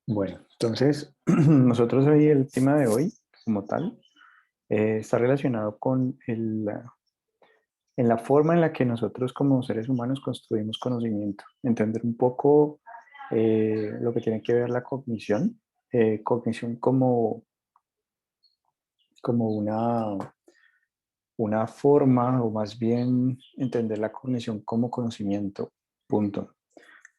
Bueno, entonces nosotros hoy el tema de hoy, como tal, está relacionado con en la forma en la que nosotros como seres humanos construimos conocimiento. Entender un poco lo que tiene que ver la cognición, cognición como una forma, o más bien entender la cognición como conocimiento, punto.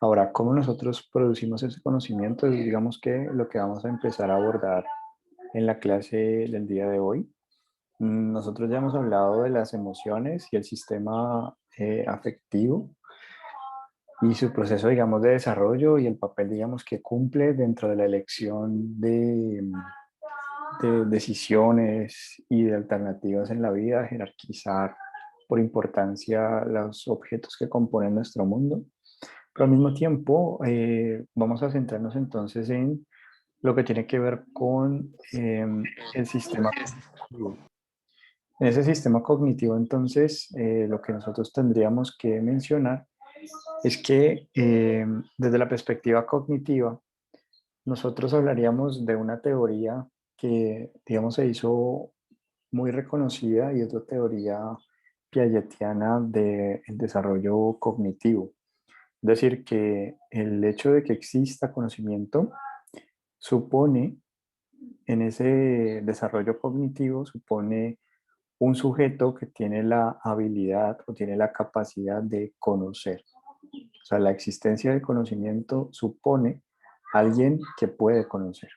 Ahora, ¿cómo nosotros producimos ese conocimiento? Es, digamos que lo que vamos a empezar a abordar en la clase del día de hoy. Nosotros ya hemos hablado de las emociones y el sistema afectivo y su proceso, digamos, de desarrollo y el papel, digamos, que cumple dentro de la elección de decisiones y de alternativas en la vida, jerarquizar por importancia los objetos que componen nuestro mundo. Pero al mismo tiempo, vamos a centrarnos entonces en lo que tiene que ver con el sistema cognitivo. En ese sistema cognitivo, entonces, lo que nosotros tendríamos que mencionar es que desde la perspectiva cognitiva, nosotros hablaríamos de una teoría que, digamos, se hizo muy reconocida y es la teoría piagetiana del desarrollo cognitivo. Es decir, que el hecho de que exista conocimiento supone, en ese desarrollo cognitivo, supone un sujeto que tiene la habilidad o tiene la capacidad de conocer. O sea, la existencia del conocimiento supone alguien que puede conocer.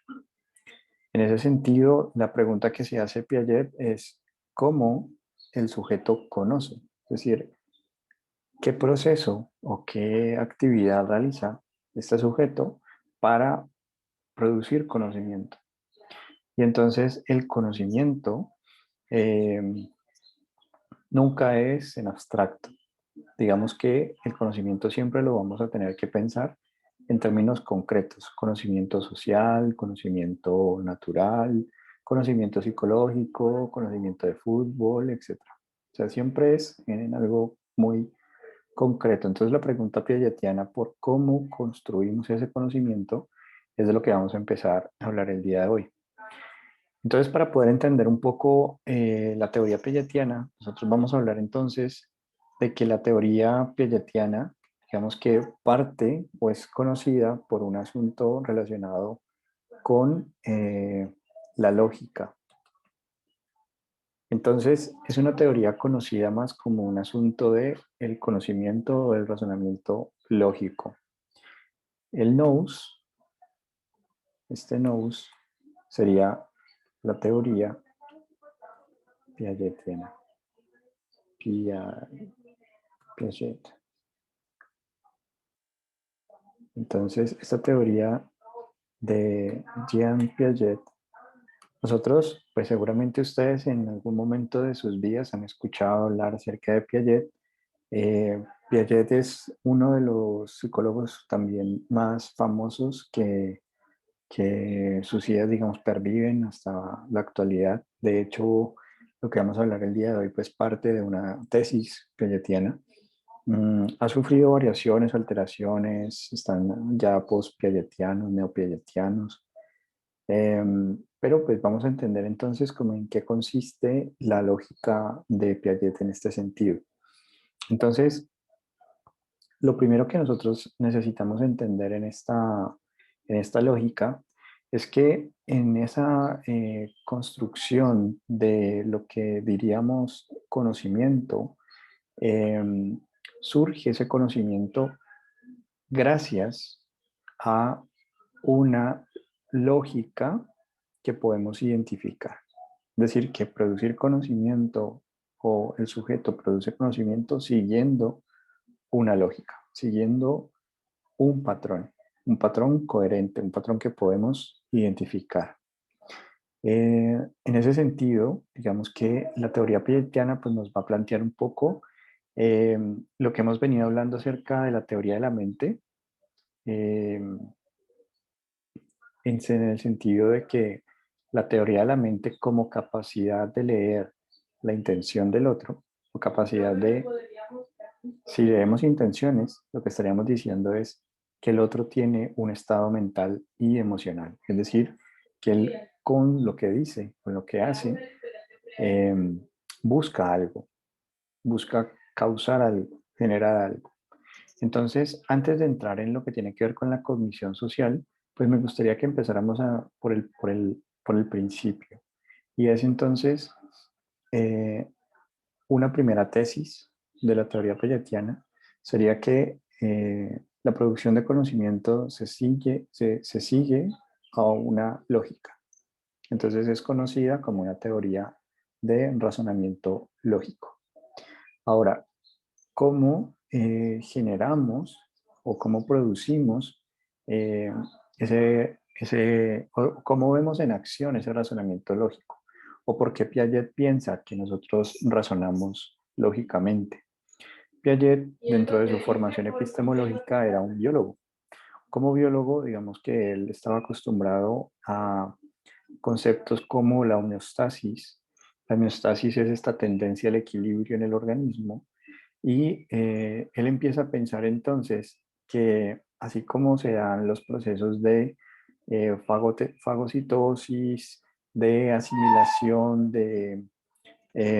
En ese sentido, la pregunta que se hace Piaget es cómo el sujeto conoce. Es decir, qué proceso o qué actividad realiza este sujeto para producir conocimiento. Y entonces el conocimiento eh, nunca es en abstracto. Digamos que el conocimiento siempre lo vamos a tener que pensar en términos concretos: conocimiento social, conocimiento natural, conocimiento psicológico, conocimiento de fútbol, etcétera. O sea, siempre es en algo muy concreto. Entonces, la pregunta piagetiana por cómo construimos ese conocimiento es de lo que vamos a empezar a hablar el día de hoy. Entonces, para poder entender un poco la teoría piagetiana, nosotros vamos a hablar entonces de que la teoría piagetiana, digamos que parte o es conocida por un asunto relacionado con la lógica. Entonces, es una teoría conocida más como un asunto de el conocimiento o el razonamiento lógico. El nous, este nous, sería la teoría piagetiana. Piaget. Entonces, esta teoría de Jean Piaget, nosotros, pues seguramente ustedes en algún momento de sus vidas han escuchado hablar acerca de Piaget. Piaget es uno de los psicólogos también más famosos que sus ideas, digamos, perviven hasta la actualidad. De hecho, lo que vamos a hablar el día de hoy, pues parte de una tesis piagetiana. Ha sufrido variaciones, alteraciones, están ya post-piagetianos, neopiagetianos, pero pues vamos a entender entonces cómo en qué consiste la lógica de Piaget en este sentido. Entonces, lo primero que nosotros necesitamos entender en esta lógica es que en esa construcción de lo que diríamos conocimiento, em, surge ese conocimiento gracias a una lógica que podemos identificar. Es decir, que producir conocimiento o el sujeto produce conocimiento siguiendo una lógica, siguiendo un patrón coherente, un patrón que podemos identificar. En ese sentido, digamos que la teoría piagetiana pues, nos va a plantear un poco eh, lo que hemos venido hablando acerca de la teoría de la mente, eh, en el sentido de que la teoría de la mente como capacidad de leer la intención del otro, o capacidad de, si leemos intenciones, lo que estaríamos diciendo es que el otro tiene un estado mental y emocional. Es decir, que él con lo que dice, con lo que hace, eh, busca algo, busca causar algo, generar algo. Entonces, antes de entrar en lo que tiene que ver con la cognición social, pues me gustaría que empezáramos por el principio. Y es entonces eh, una primera tesis de la teoría piagetiana sería que la producción de conocimiento se sigue a una lógica. Entonces es conocida como una teoría de razonamiento lógico. Ahora, ¿cómo generamos o cómo producimos eh, o cómo vemos en acción ese razonamiento lógico? ¿O por qué Piaget piensa que nosotros razonamos lógicamente? Piaget, dentro de su formación epistemológica, era un biólogo. Como biólogo, digamos que él estaba acostumbrado a conceptos como la homeostasis. La homeostasis es esta tendencia al equilibrio en el organismo y él empieza a pensar entonces que así como se dan los procesos de fagocitosis, de asimilación de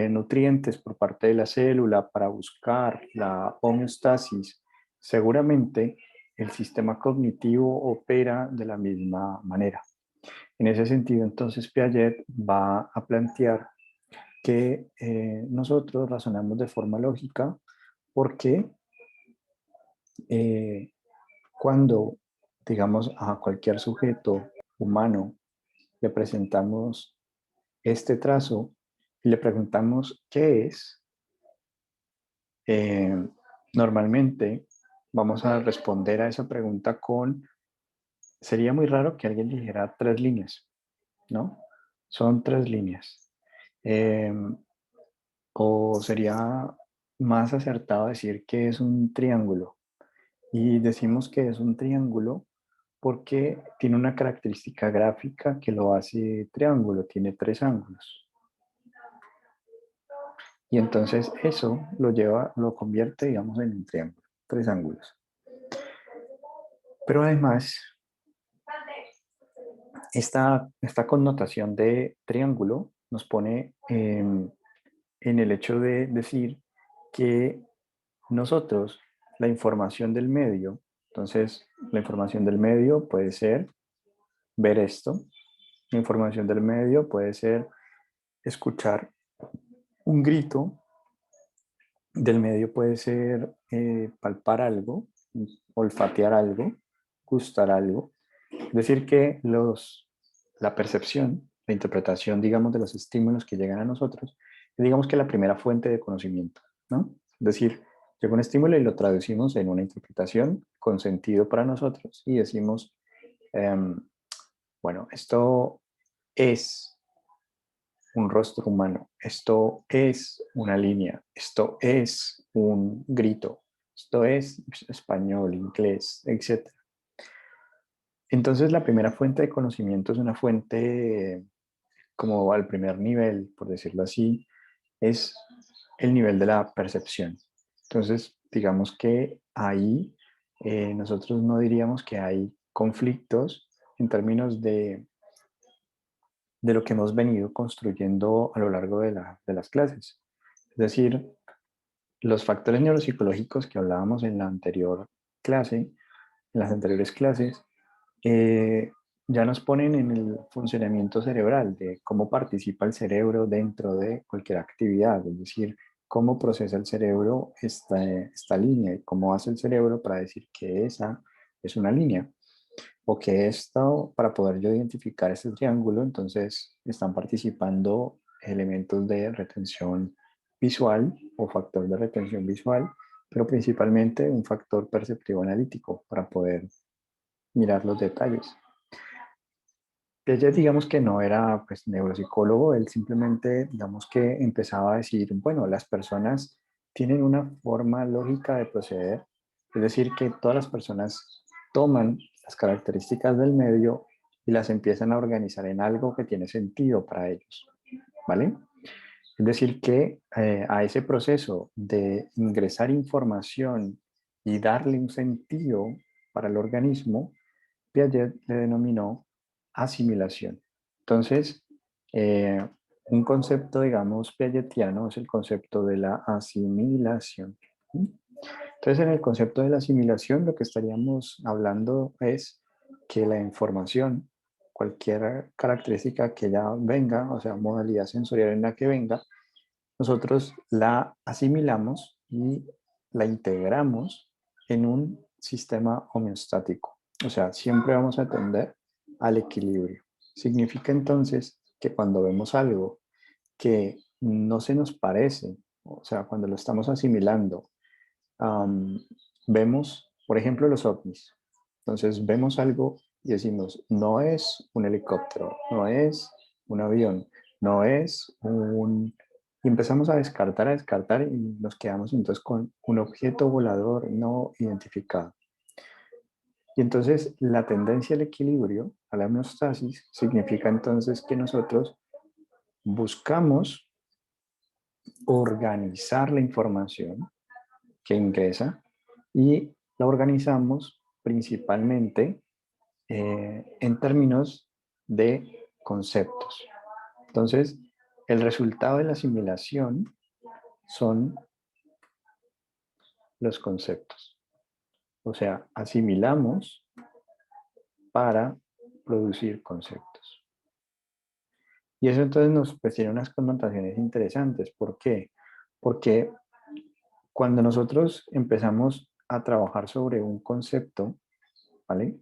nutrientes por parte de la célula para buscar la homeostasis, seguramente el sistema cognitivo opera de la misma manera. En ese sentido, entonces, Piaget va a plantear que nosotros razonamos de forma lógica porque eh, cuando, digamos, a cualquier sujeto humano le presentamos este trazo y le preguntamos qué es, eh, normalmente vamos a responder a esa pregunta con, sería muy raro que alguien dijera 3 líneas, ¿no? Son 3 líneas. Eh, o sería más acertado decir que es un triángulo. Y decimos que es un triángulo porque tiene una característica gráfica que lo hace triángulo, tiene 3 ángulos. Y entonces eso lo convierte, digamos, en un triángulo, 3 ángulos. Pero además, esta connotación de triángulo nos pone en el hecho de decir que nosotros, la información del medio, entonces la información del medio puede ser ver esto, la información del medio puede ser escuchar un grito, del medio puede ser palpar algo, olfatear algo, gustar algo. Es decir, que la percepción, la interpretación, digamos, de los estímulos que llegan a nosotros, es, digamos, que la primera fuente de conocimiento, ¿no? Es decir, llega un estímulo y lo traducimos en una interpretación con sentido para nosotros y decimos, em, bueno, esto es un rostro humano, esto es una línea, esto es un grito, esto es español, inglés, etc. Entonces, la primera fuente de conocimiento es una fuente como al primer nivel, por decirlo así, es el nivel de la percepción. Entonces, digamos que ahí nosotros no diríamos que hay conflictos en términos de lo que hemos venido construyendo a lo largo de las clases. Es decir, los factores neuropsicológicos que hablábamos en la anterior clase, en las anteriores clases, eh, ya nos ponen en el funcionamiento cerebral, de cómo participa el cerebro dentro de cualquier actividad, es decir, cómo procesa el cerebro esta línea y cómo hace el cerebro para decir que esa es una línea o que esto, para poder yo identificar este triángulo, entonces están participando elementos de retención visual o factor de retención visual, pero principalmente un factor perceptivo analítico para poder mirar los detalles. Piaget, digamos que no era pues neuropsicólogo, él simplemente digamos que empezaba a decir, bueno, las personas tienen una forma lógica de proceder, es decir, que todas las personas toman las características del medio y las empiezan a organizar en algo que tiene sentido para ellos, ¿vale? Es decir, que a ese proceso de ingresar información y darle un sentido para el organismo, Piaget le denominó asimilación. Entonces, eh, un concepto, digamos, piagetiano es el concepto de la asimilación. ¿Sí? Entonces, en el concepto de la asimilación, lo que estaríamos hablando es que la información, cualquier característica que ya venga, o sea, modalidad sensorial en la que venga, nosotros la asimilamos y la integramos en un sistema homeostático. O sea, siempre vamos a tender al equilibrio. Significa entonces que cuando vemos algo que no se nos parece, o sea, cuando lo estamos asimilando, um, vemos, por ejemplo, los ovnis. Entonces vemos algo y decimos, no es un helicóptero, no es un avión, no es un... Y empezamos a descartar y nos quedamos entonces con un objeto volador no identificado. Y entonces la tendencia al equilibrio, a la homeostasis, significa entonces que nosotros buscamos organizar la información que ingresa y la organizamos principalmente en términos de conceptos. Entonces, el resultado de la asimilación son los conceptos. O sea, asimilamos para producir conceptos. Y eso entonces nos pues, tiene unas connotaciones interesantes. ¿Por qué? Porque cuando nosotros empezamos a trabajar sobre un concepto, ¿vale?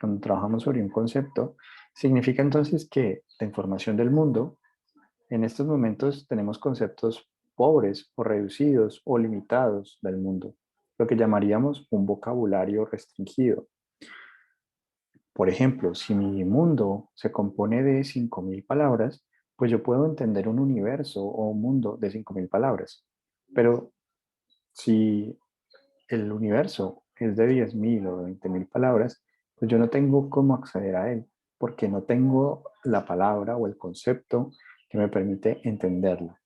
Cuando trabajamos sobre un concepto, significa entonces que la información del mundo, en estos momentos tenemos conceptos pobres o reducidos o limitados del mundo, lo que llamaríamos un vocabulario restringido. Por ejemplo, si mi mundo se compone de 5.000 palabras, pues yo puedo entender un universo o un mundo de 5.000 palabras. Pero si el universo es de 10.000 o 20.000 palabras, pues yo no tengo cómo acceder a él, porque no tengo la palabra o el concepto que me permite entenderlo.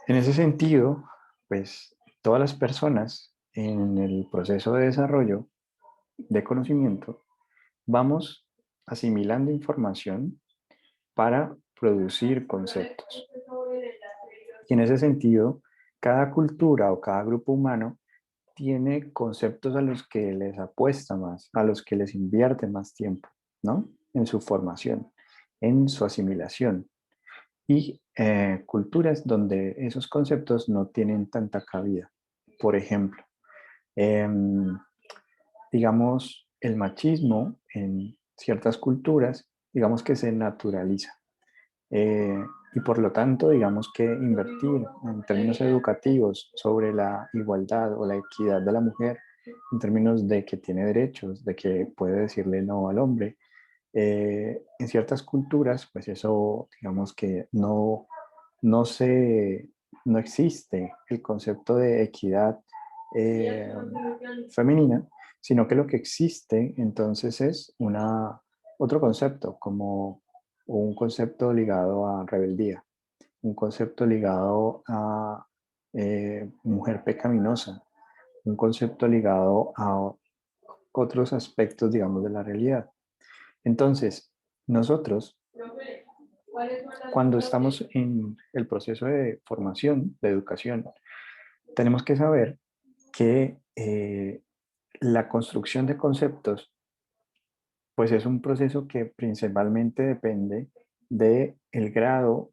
En ese sentido, pues todas las personas en el proceso de desarrollo de conocimiento vamos asimilando información para producir conceptos. Y en ese sentido, cada cultura o cada grupo humano tiene conceptos a los que les apuesta más, a los que les invierte más tiempo, ¿no? En su formación, en su asimilación. Y culturas donde esos conceptos no tienen tanta cabida. Por ejemplo, em, digamos, el machismo en ciertas culturas, digamos que se naturaliza. Y por lo tanto, digamos que invertir en términos educativos sobre la igualdad o la equidad de la mujer, en términos de que tiene derechos, de que puede decirle no al hombre, en ciertas culturas, pues eso, digamos que no se, no existe el concepto de equidad eh, femenina, sino que lo que existe entonces es otro concepto, como un concepto ligado a rebeldía, un concepto ligado a mujer pecaminosa, un concepto ligado a otros aspectos, digamos, de la realidad. Entonces, nosotros, cuando estamos en el proceso de formación, de educación, tenemos que saber que la construcción de conceptos, pues es un proceso que principalmente depende del grado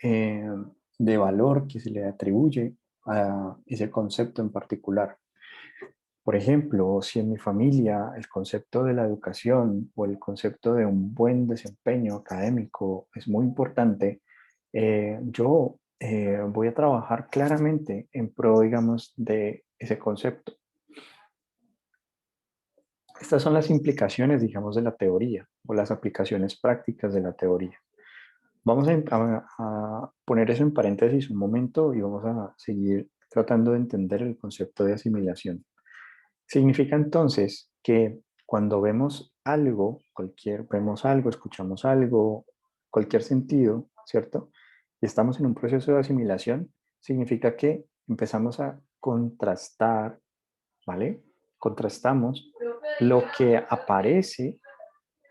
eh, de valor que se le atribuye a ese concepto en particular. Por ejemplo, si en mi familia el concepto de la educación o el concepto de un buen desempeño académico es muy importante, yo voy a trabajar claramente en pro, digamos, de ese concepto. Estas son las implicaciones, digamos, de la teoría o las aplicaciones prácticas de la teoría. Vamos a poner eso en paréntesis un momento y vamos a seguir tratando de entender el concepto de asimilación. Significa entonces que cuando vemos algo, vemos algo, escuchamos algo, cualquier sentido, ¿cierto? Y estamos en un proceso de asimilación, significa que empezamos a contrastar, ¿vale? contrastamos lo que aparece,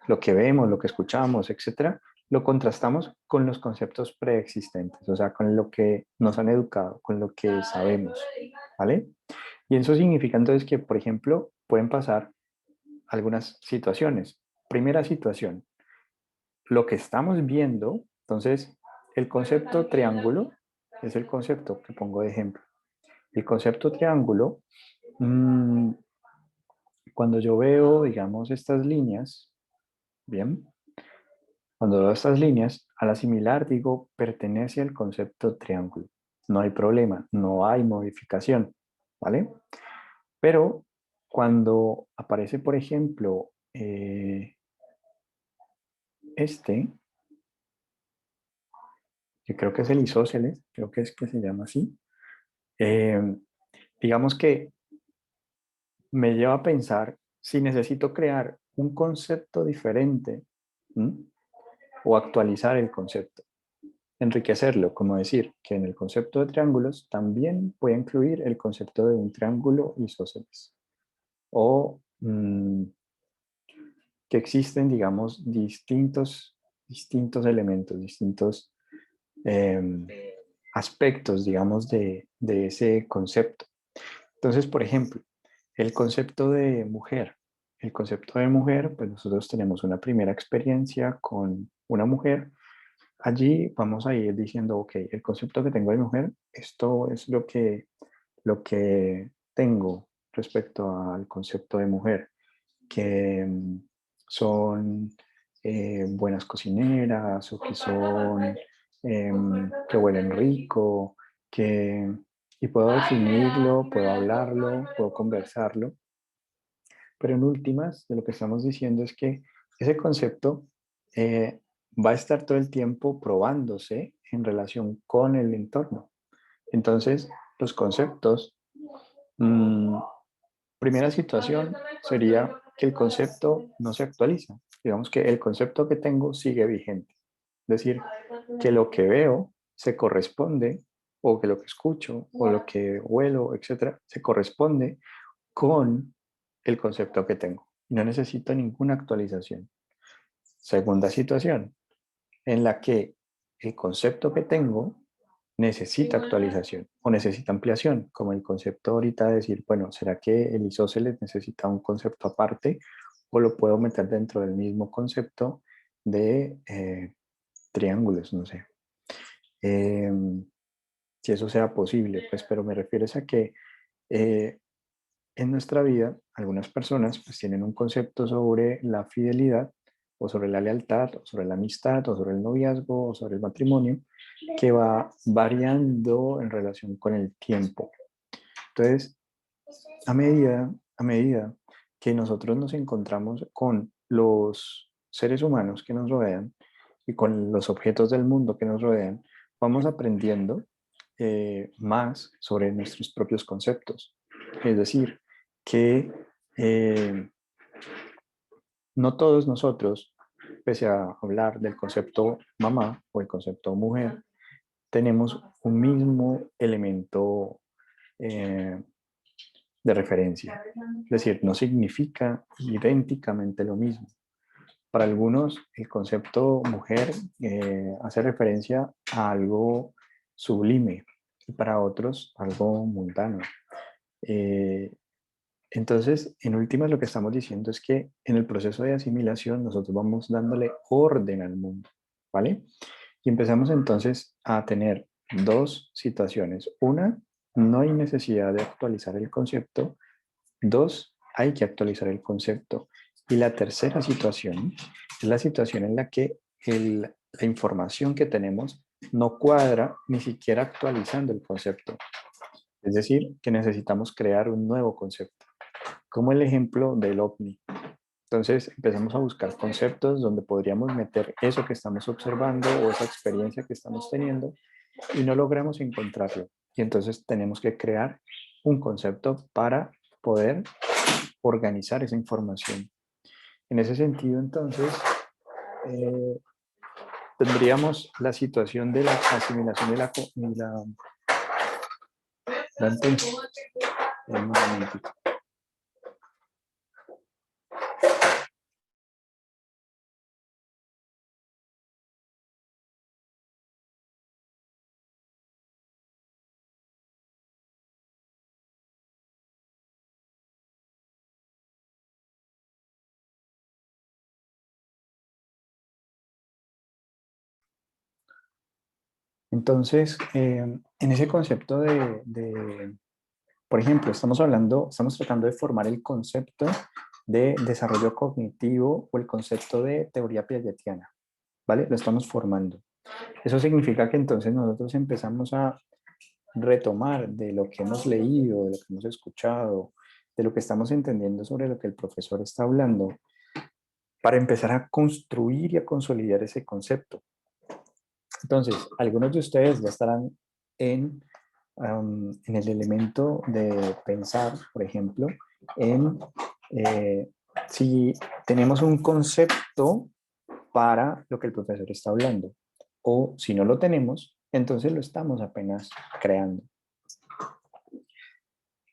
lo que vemos, lo que escuchamos, etcétera, lo contrastamos con los conceptos preexistentes, o sea, con lo que nos han educado, con lo que sabemos, ¿vale? Y eso significa entonces que, por ejemplo, pueden pasar algunas situaciones. Primera situación, lo que estamos viendo, entonces, el concepto triángulo es el concepto que pongo de ejemplo. El concepto triángulo, cuando yo veo, digamos, estas líneas, bien, cuando veo estas líneas, al asimilar digo, pertenece al concepto triángulo. No hay problema, no hay modificación, ¿vale? Pero cuando aparece, por ejemplo, este, que creo que es el isósceles, creo que es que se llama así, eh, digamos que me lleva a pensar si necesito crear un concepto diferente, ¿m? O actualizar el concepto, enriquecerlo, como decir que en el concepto de triángulos también voy a incluir el concepto de un triángulo isósceles. O que existen, digamos, distintos elementos, distintos eh, aspectos, digamos, de ese concepto. Entonces, por ejemplo, el concepto de mujer. El concepto de mujer, pues nosotros tenemos una primera experiencia con una mujer. Allí vamos a ir diciendo, ok, el concepto que tengo de mujer, esto es lo que tengo respecto al concepto de mujer, que son buenas cocineras o que son que huelen rico, que y puedo definirlo, puedo hablarlo, puedo conversarlo, pero en últimas, de lo que estamos diciendo es que ese concepto eh, va a estar todo el tiempo probándose en relación con el entorno. Entonces, los conceptos, mmm, primera situación sería que el concepto no se actualiza. Digamos que el concepto que tengo sigue vigente. Es decir, que lo que veo se corresponde, o que lo que escucho, o lo que huelo, etcétera, se corresponde con el concepto que tengo. No necesito ninguna actualización. Segunda situación, en la que el concepto que tengo necesita actualización o necesita ampliación, como el concepto ahorita de decir, bueno, ¿será que el isósceles necesita un concepto aparte o lo puedo meter dentro del mismo concepto de triángulos? No sé. Eh, si eso sea posible, pues, pero me refiero a que eh, en nuestra vida, algunas personas pues tienen un concepto sobre la fidelidad o sobre la lealtad o sobre la amistad o sobre el noviazgo o sobre el matrimonio que va variando en relación con el tiempo. Entonces, a medida que nosotros nos encontramos con los seres humanos que nos rodean y con los objetos del mundo que nos rodean, vamos aprendiendo más sobre nuestros propios conceptos. Es decir, que eh, no todos nosotros, pese a hablar del concepto mamá o el concepto mujer, tenemos un mismo elemento eh, de referencia. Es decir, no significa idénticamente lo mismo. Para algunos, el concepto mujer hace referencia a algo sublime y para otros algo mundano. Eh, entonces, en últimas, lo que estamos diciendo es que en el proceso de asimilación nosotros vamos dándole orden al mundo, ¿vale? Y empezamos entonces a tener dos situaciones. Una, no hay necesidad de actualizar el concepto. Dos, hay que actualizar el concepto. Y la tercera situación es la situación en la que la información que tenemos no cuadra ni siquiera actualizando el concepto. Es decir, que necesitamos crear un nuevo concepto, como el ejemplo del ovni. Entonces empezamos a buscar conceptos donde podríamos meter eso que estamos observando o esa experiencia que estamos teniendo y no logramos encontrarlo. Y entonces tenemos que crear un concepto para poder organizar esa información. En ese sentido, entonces, eh, tendríamos la situación de la asimilación de la un momentito. Entonces, en ese concepto por ejemplo, estamos tratando de formar el concepto de desarrollo cognitivo o el concepto de teoría piagetiana, ¿vale? Lo estamos formando. Eso significa que entonces nosotros empezamos a retomar de lo que hemos leído, de lo que hemos escuchado, de lo que estamos entendiendo sobre lo que el profesor está hablando, para empezar a construir y a consolidar ese concepto. Entonces, algunos de ustedes ya estarán en el elemento de pensar, por ejemplo, en si tenemos un concepto para lo que el profesor está hablando, o si no lo tenemos, entonces lo estamos apenas creando.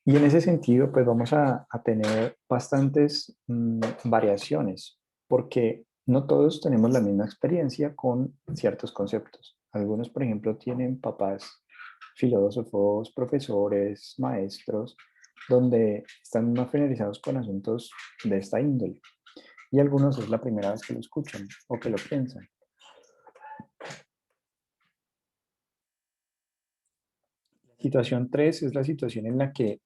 Y en ese sentido, pues vamos a tener bastantes variaciones, porque no todos tenemos la misma experiencia con ciertos conceptos. Algunos, por ejemplo, tienen papás filósofos, profesores, maestros, donde están más familiarizados con asuntos de esta índole. Y algunos es la primera vez que lo escuchan o que lo piensan. Situación 3 es la situación en la que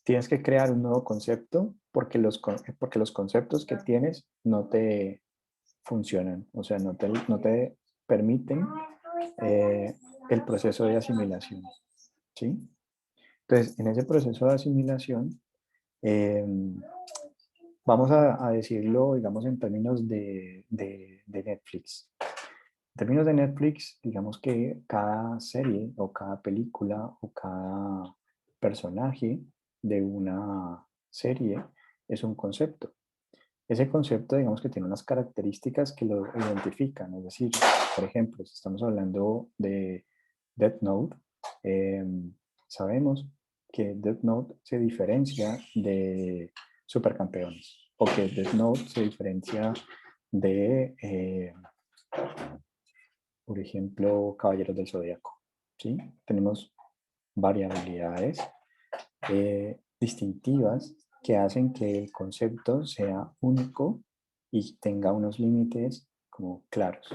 tienes que crear un nuevo concepto porque los conceptos que tienes no te funcionan, o sea, no te permiten eh, el proceso de asimilación, ¿sí? Entonces, en ese proceso de asimilación, eh, vamos a decirlo, digamos, en términos de Netflix. En términos de Netflix, digamos que cada serie o cada película o cada personaje de una serie es un concepto. Ese concepto, digamos que tiene unas características que lo identifican. Es decir, por ejemplo, si estamos hablando de Death Note, eh, sabemos que Death Note se diferencia de Supercampeones o que Death Note se diferencia de por ejemplo, Caballeros del Zodíaco. ¿Sí? Tenemos variabilidades distintivas que hacen que el concepto sea único y tenga unos límites como claros.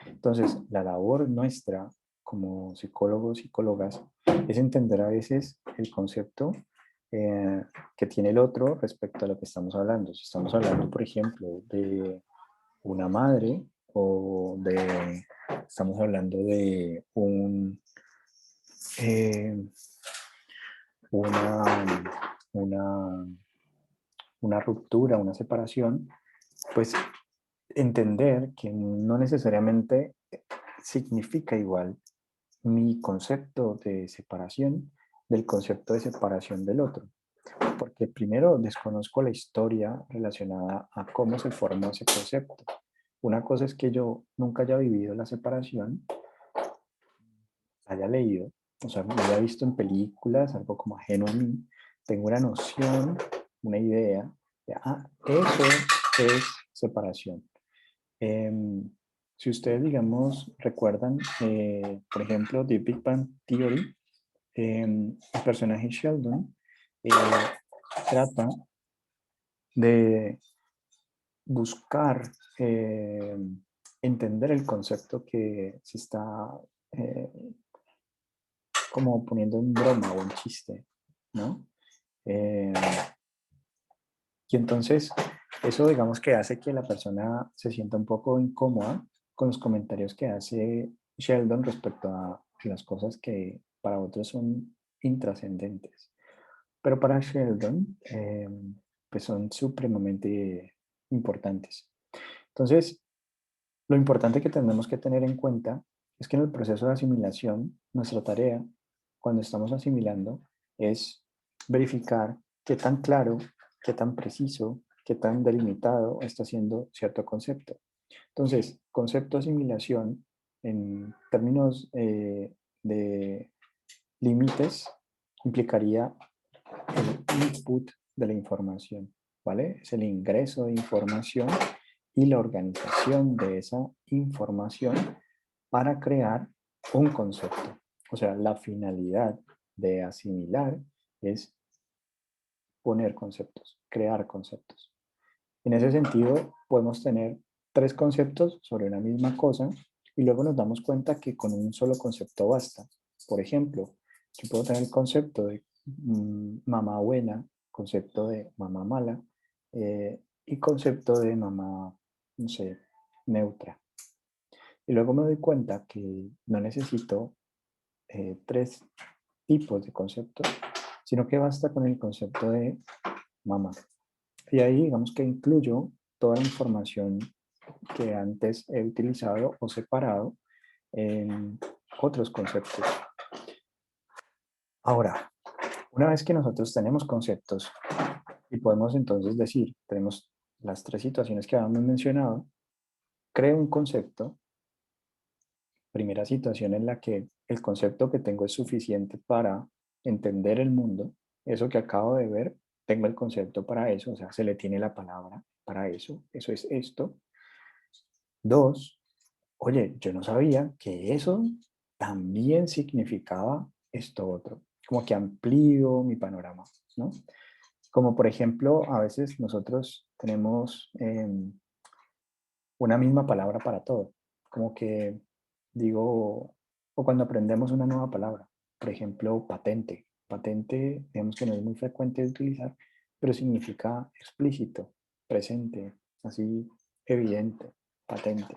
Entonces, la labor nuestra como psicólogos, psicólogas, es entender a veces el concepto que tiene el otro respecto a lo que estamos hablando. Si estamos hablando, por ejemplo, de una madre o estamos hablando de eh, una, una, una ruptura, una separación, pues entender que no necesariamente significa igual mi concepto de separación del concepto de separación del otro. Porque primero desconozco la historia relacionada a cómo se formó ese concepto. Una cosa es que yo nunca haya vivido la separación, haya leído, o sea, lo haya visto en películas, algo como ajeno a mí, tengo una noción, una idea de, eso es separación. Eh, si ustedes, digamos, recuerdan, por ejemplo, The Big Bang Theory, el personaje Sheldon eh, trata de buscar entender el concepto que se está eh, como poniendo en broma o en chiste, ¿no? Eh, y entonces eso digamos que hace que la persona se sienta un poco incómoda con los comentarios que hace Sheldon respecto a las cosas que para otros son intrascendentes. Pero para Sheldon, pues son supremamente importantes. Entonces, lo importante que tenemos que tener en cuenta es que en el proceso de asimilación, nuestra tarea, cuando estamos asimilando, es verificar qué tan claro, qué tan preciso, qué tan delimitado está siendo cierto concepto. Entonces, concepto asimilación, en términos de límites, implicaría el input de la información, ¿vale? Es el ingreso de información y la organización de esa información para crear un concepto. O sea, la finalidad de asimilar es poner conceptos, crear conceptos. En ese sentido, podemos tener tres conceptos sobre una misma cosa Y luego nos damos cuenta que con un solo concepto basta. Por ejemplo, yo puedo tener el concepto de mamá buena, concepto de mamá mala y concepto de mamá, no sé, neutra. Y luego me doy cuenta que no necesito tres tipos de conceptos, sino que basta con el concepto de mamá. Y ahí digamos que incluyo toda la información que antes he utilizado o separado en otros conceptos. Ahora, una vez que nosotros tenemos conceptos y podemos entonces decir, tenemos las tres situaciones que habíamos mencionado, creo un concepto, primera situación en la que el concepto que tengo es suficiente para entender el mundo, eso que acabo de ver, tengo el concepto para eso, o sea, se le tiene la palabra para eso es esto. Dos, oye, yo no sabía que eso también significaba esto otro, como que amplío mi panorama, ¿no? Como por ejemplo, a veces nosotros tenemos una misma palabra para todo, como que digo, o cuando aprendemos una nueva palabra, por ejemplo, patente. Patente, digamos que no es muy frecuente de utilizar, pero significa explícito, presente, así evidente, patente.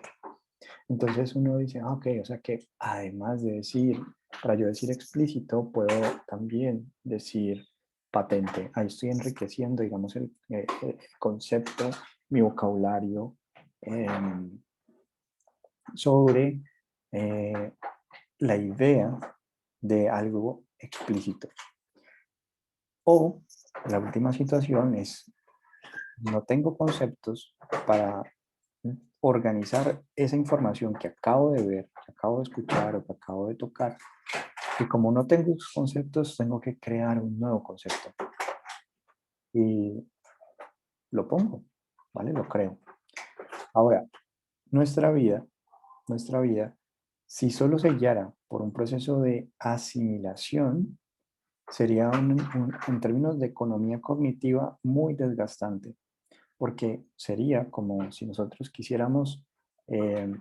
Entonces uno dice, ok, o sea que además de decir, para yo decir explícito, puedo también decir patente. Ahí estoy enriqueciendo, digamos, el concepto, mi vocabulario sobre eh, la idea de algo explícito. O la última situación es, no tengo conceptos para organizar esa información que acabo de ver, que acabo de escuchar o que acabo de tocar. Y como no tengo esos conceptos, tengo que crear un nuevo concepto. Y lo pongo, ¿vale? Lo creo. Ahora, nuestra vida, nuestra vida, si solo se guiara por un proceso de asimilación, sería en términos de economía cognitiva muy desgastante, porque sería como si nosotros quisiéramos eh,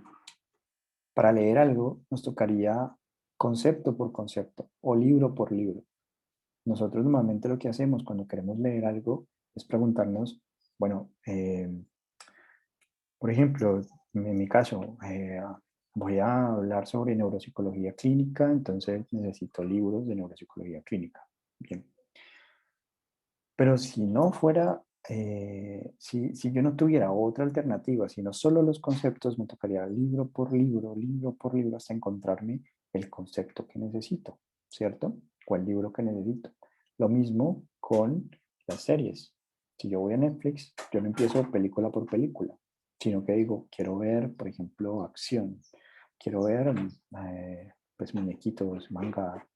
para leer algo nos tocaría concepto por concepto o libro por libro. Nosotros normalmente lo que hacemos cuando queremos leer algo es preguntarnos, bueno, por ejemplo, en mi caso, voy a hablar sobre neuropsicología clínica, entonces necesito libros de neuropsicología clínica. Bien. Pero si no fuera, si yo no tuviera otra alternativa, sino solo los conceptos, me tocaría libro por libro, hasta encontrarme el concepto que necesito, ¿cierto? O el libro que necesito. Lo mismo con las series. Si yo voy a Netflix, yo no empiezo película por película, sino que digo, quiero ver, por ejemplo, acción, quiero ver, pues, muñequitos, manga,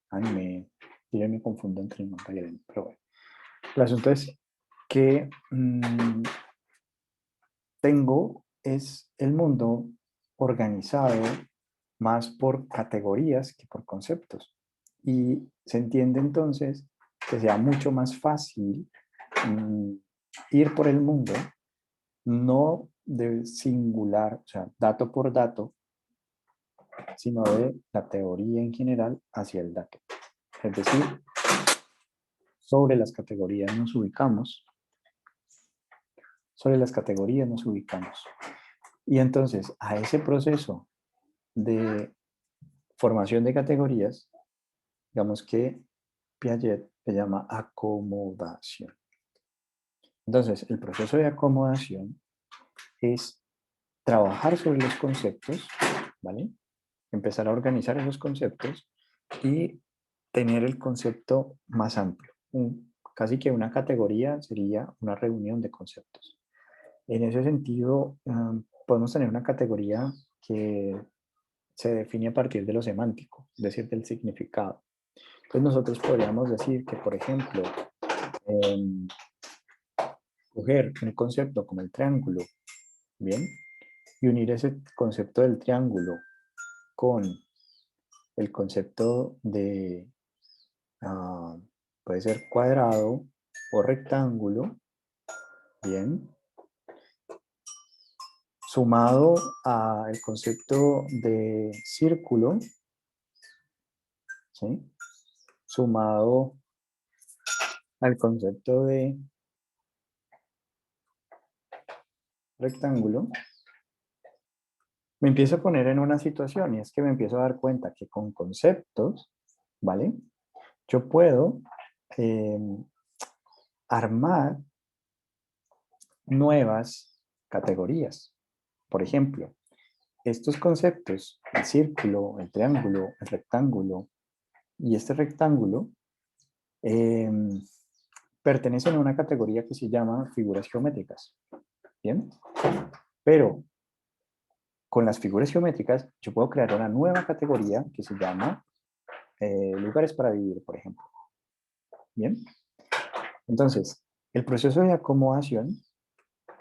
anime. Yo ya me confundo entre el manga y el anime, pero bueno. El asunto es que tengo es el mundo organizado más por categorías que por conceptos. Y se entiende entonces que sea mucho más fácil mm, ir por el mundo, no de singular, o sea, dato por dato, sino de la teoría en general hacia el dato. Es decir, sobre las categorías nos ubicamos, sobre las categorías nos ubicamos. Y entonces, a ese proceso de formación de categorías, digamos que Piaget le llama acomodación. Entonces, el proceso de acomodación es trabajar sobre los conceptos, ¿vale? Empezar a organizar esos conceptos y tener el concepto más amplio. Casi que una categoría sería una reunión de conceptos. En ese sentido, podemos tener una categoría que se define a partir de lo semántico, es decir, del significado. Entonces nosotros podríamos decir que, por ejemplo, eh, coger un concepto como el triángulo, ¿bien? Y unir ese concepto del triángulo con el concepto de, uh, puede ser cuadrado o rectángulo, ¿bien? sumado al concepto de círculo, ¿sí? Sumado al concepto de rectángulo, me empiezo a poner en una situación y es que me empiezo a dar cuenta que con conceptos, ¿vale? Yo puedo eh, armar nuevas categorías. Por ejemplo, estos conceptos, el círculo, el triángulo, el rectángulo y este rectángulo, eh, pertenecen a una categoría que se llama figuras geométricas. ¿Bien? Pero con las figuras geométricas yo puedo crear una nueva categoría que se llama lugares para vivir, por ejemplo. ¿Bien? Entonces, el proceso de acomodación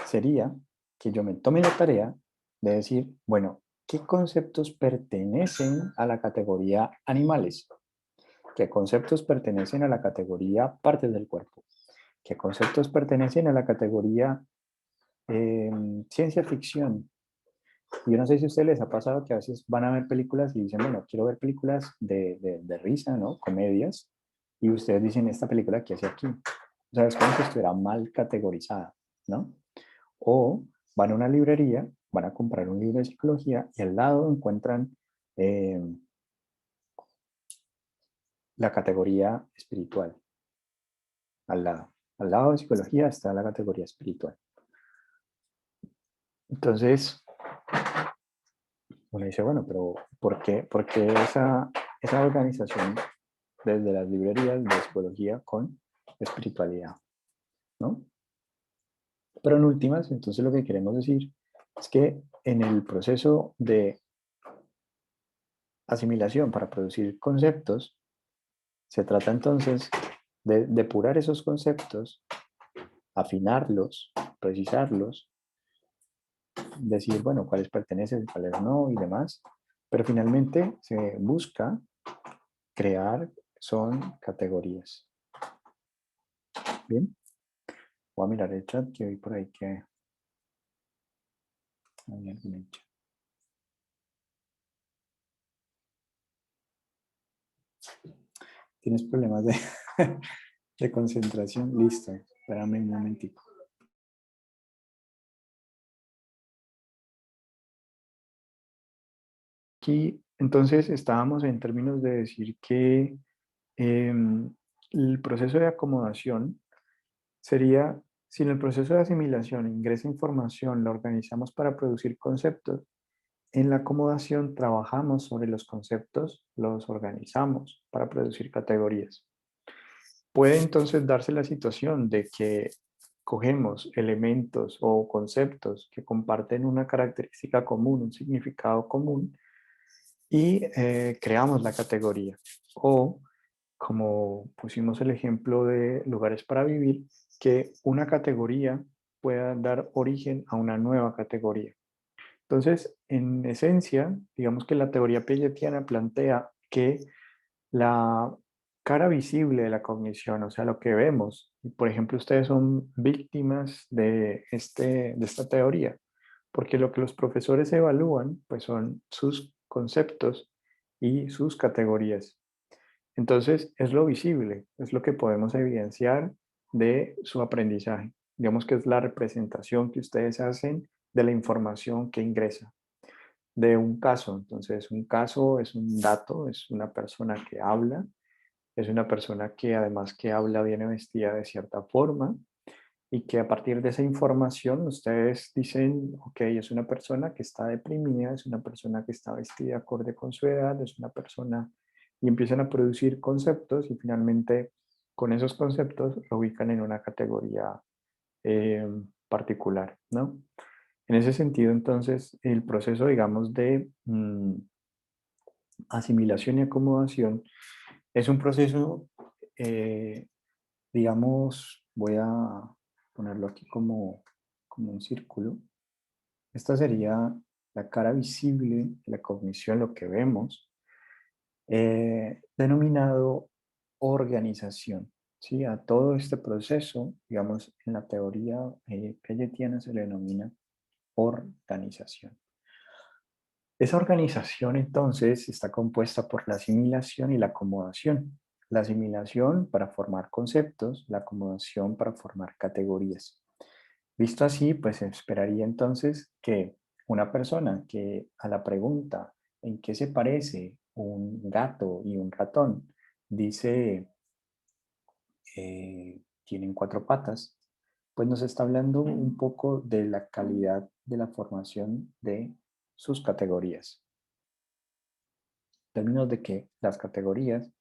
sería que yo me tome la tarea de decir, bueno, ¿qué conceptos pertenecen a la categoría animales? ¿Qué conceptos pertenecen a la categoría partes del cuerpo? ¿Qué conceptos pertenecen a la categoría ciencia ficción? Yo no sé si a ustedes les ha pasado que a veces van a ver películas y dicen, bueno, quiero ver películas de risa, ¿no? Comedias. Y ustedes dicen, esta película, ¿qué hace aquí? O sea, es como si estuviera mal categorizada, ¿no? O van a una librería, van a comprar un libro de psicología y al lado encuentran eh, la categoría espiritual. Al lado. Al lado de psicología está la categoría espiritual. Entonces, uno dice, bueno, pero por qué esa organización desde las librerías de psicología con espiritualidad, ¿no? Pero en últimas, entonces lo que queremos decir es que en el proceso de asimilación para producir conceptos, se trata entonces de depurar esos conceptos, afinarlos, precisarlos, decir, bueno, cuáles pertenecen, cuáles no y demás, pero finalmente se busca crear son categorías. Bien, voy a mirar el chat que vi por ahí que hay alguna chat. ¿Tienes problemas de, de concentración? Listo, espérame un momentico. Aquí, entonces, estábamos en términos de decir que el proceso de acomodación sería, si en el proceso de asimilación ingresa información, la organizamos para producir conceptos, en la acomodación trabajamos sobre los conceptos, los organizamos para producir categorías. Puede entonces darse la situación de que cogemos elementos o conceptos que comparten una característica común, un significado común, y creamos la categoría. O, como pusimos el ejemplo de lugares para vivir, que una categoría pueda dar origen a una nueva categoría. Entonces, en esencia, digamos que la teoría piagetiana plantea que la cara visible de la cognición, o sea, lo que vemos, y por ejemplo, ustedes son víctimas de esta teoría, porque lo que los profesores evalúan, pues son sus conceptos y sus categorías. Entonces, es lo visible, es lo que podemos evidenciar de su aprendizaje. Digamos que es la representación que ustedes hacen de la información que ingresa de un caso. Entonces, un caso es un dato, es una persona que habla, es una persona que además que habla viene vestida de cierta forma y que a partir de esa información ustedes dicen, ok, es una persona que está deprimida, es una persona que está vestida acorde con su edad, es una persona y empiezan a producir conceptos y finalmente con esos conceptos lo ubican en una categoría eh, particular, ¿no? En ese sentido, entonces, el proceso, digamos, de asimilación y acomodación es un proceso, digamos, voy a ponerlo aquí como un círculo. Esta sería la cara visible de la cognición, lo que vemos, denominado organización. ¿Sí? A todo este proceso, digamos, en la teoría piagetiana se le denomina organización. Esa organización entonces está compuesta por la asimilación y la acomodación. La asimilación para formar conceptos, la acomodación para formar categorías. Visto así, pues se esperaría entonces que una persona que a la pregunta ¿en qué se parece un gato y un ratón? Dice, tienen cuatro patas, pues nos está hablando un poco de la calidad de la formación de sus categorías. En términos de que las categorías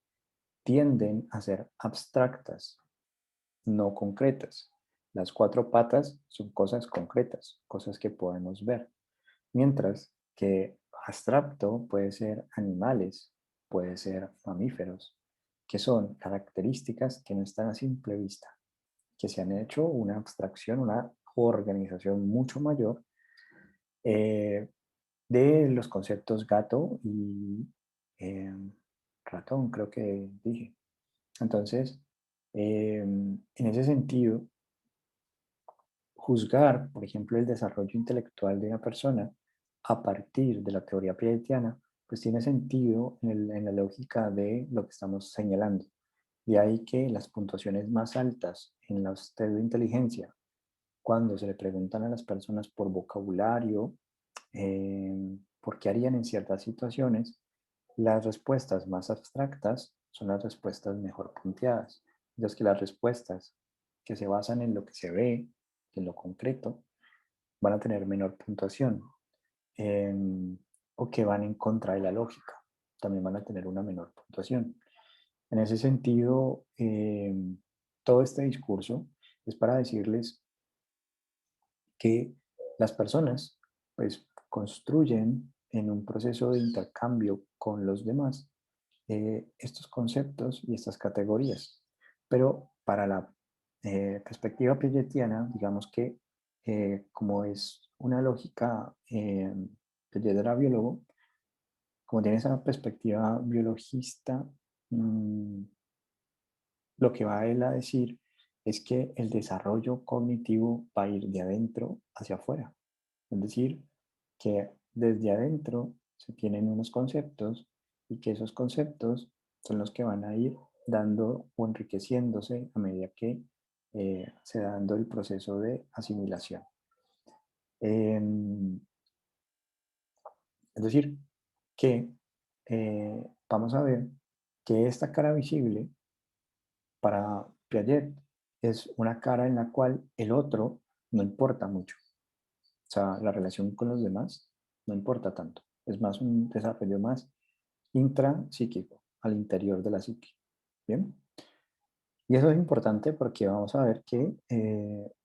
tienden a ser abstractas, no concretas. Las cuatro patas son cosas concretas, cosas que podemos ver. Mientras que abstracto puede ser animales, puede ser mamíferos, que son características que no están a simple vista, que se han hecho una abstracción, una organización mucho mayor eh, de los conceptos gato y eh, ratón, creo que dije. Entonces, en ese sentido, juzgar, por ejemplo, el desarrollo intelectual de una persona a partir de la teoría piagetiana, pues tiene sentido en la lógica de lo que estamos señalando. De ahí que las puntuaciones más altas en los test de inteligencia, cuando se le preguntan a las personas por vocabulario, por qué harían en ciertas situaciones, las respuestas más abstractas son las respuestas mejor punteadas, mientras que las respuestas que se basan en lo que se ve, en lo concreto, van a tener menor puntuación, eh, o que van en contra de la lógica, también van a tener una menor puntuación. En ese sentido, todo este discurso es para decirles que las personas pues construyen en un proceso de intercambio con los demás estos conceptos y estas categorías. Pero para la perspectiva piagetiana, digamos que como es una lógica, Piaget era biólogo, como tiene esa perspectiva biologista, mmm, lo que va a él a decir es que el desarrollo cognitivo va a ir de adentro hacia afuera. Es decir, que desde adentro se tienen unos conceptos y que esos conceptos son los que van a ir dando o enriqueciéndose a medida que se da dando el proceso de asimilación. Eh, es decir, que vamos a ver que esta cara visible para Piaget es una cara en la cual el otro no importa mucho. O sea, la relación con los demás no importa tanto. Es más un desarrollo más intrapsíquico, al interior de la psique. ¿Bien? Y eso es importante porque vamos a ver que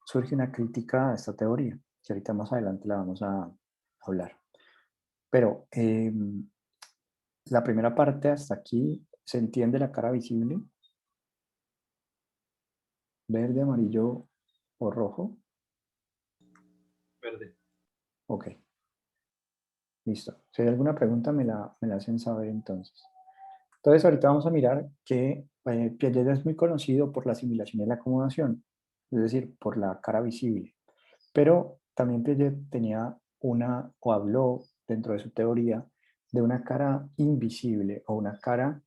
surge una crítica a esta teoría, que ahorita más adelante la vamos a hablar. Pero la primera parte hasta aquí, ¿se entiende la cara visible? Verde, amarillo o rojo. Verde. Ok, listo. Si hay alguna pregunta, me la hacen saber entonces. Entonces, ahorita vamos a mirar que Piaget es muy conocido por la asimilación y la acomodación, es decir, por la cara visible. Pero también Piaget tenía una, o habló dentro de su teoría, de una cara invisible o una cara,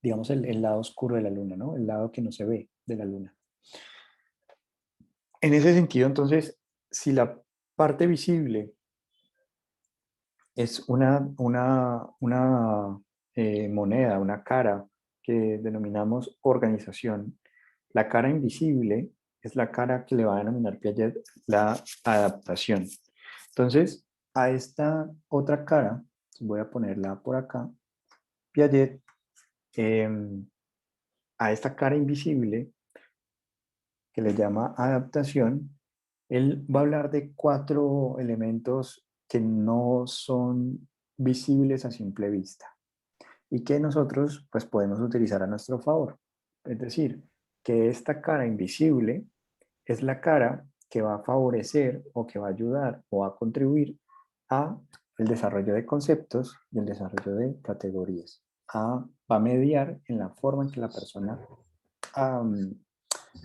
digamos, el lado oscuro de la luna, ¿no? El lado que no se ve de la luna. En ese sentido, entonces, si la parte visible es una moneda, una cara que denominamos organización. La cara invisible es la cara que le va a denominar Piaget la adaptación. Entonces, a esta otra cara, voy a ponerla por acá, Piaget, eh, a esta cara invisible que le llama adaptación, él va a hablar de cuatro elementos que no son visibles a simple vista y que nosotros pues podemos utilizar a nuestro favor. Es decir, que esta cara invisible es la cara que va a favorecer o que va a ayudar o a contribuir a el desarrollo de conceptos y el desarrollo de categorías. Va a mediar en la forma en que la persona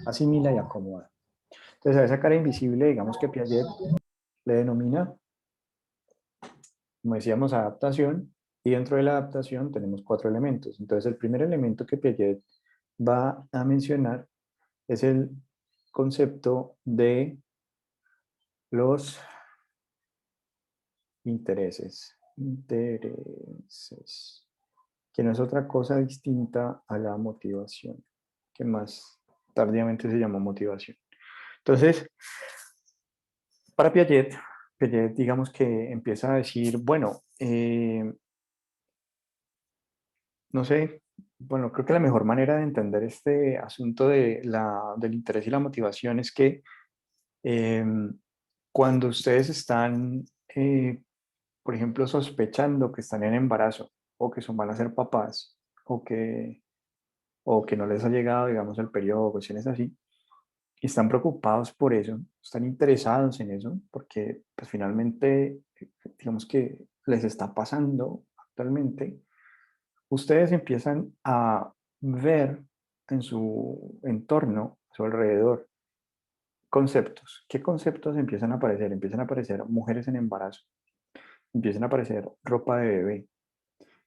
asimila y acomoda. Entonces, a esa cara invisible, digamos que Piaget le denomina, como decíamos, adaptación, y dentro de la adaptación tenemos cuatro elementos. Entonces, el primer elemento que Piaget va a mencionar es el concepto de los intereses. Intereses, que no es otra cosa distinta a la motivación, que más tardíamente se llamó motivación. Entonces, para Piaget, Piaget digamos que empieza a decir, bueno, no sé, bueno, creo que la mejor manera de entender este asunto del interés y la motivación es que cuando ustedes están, por ejemplo, sospechando que están en embarazo o que van a ser papás o que, o que no les ha llegado, digamos, el periodo o cuestiones así, y están preocupados por eso, están interesados en eso, porque pues finalmente, digamos que les está pasando actualmente, ustedes empiezan a ver en su entorno, a su alrededor, conceptos. ¿Qué conceptos empiezan a aparecer? Empiezan a aparecer mujeres en embarazo, empiezan a aparecer ropa de bebé,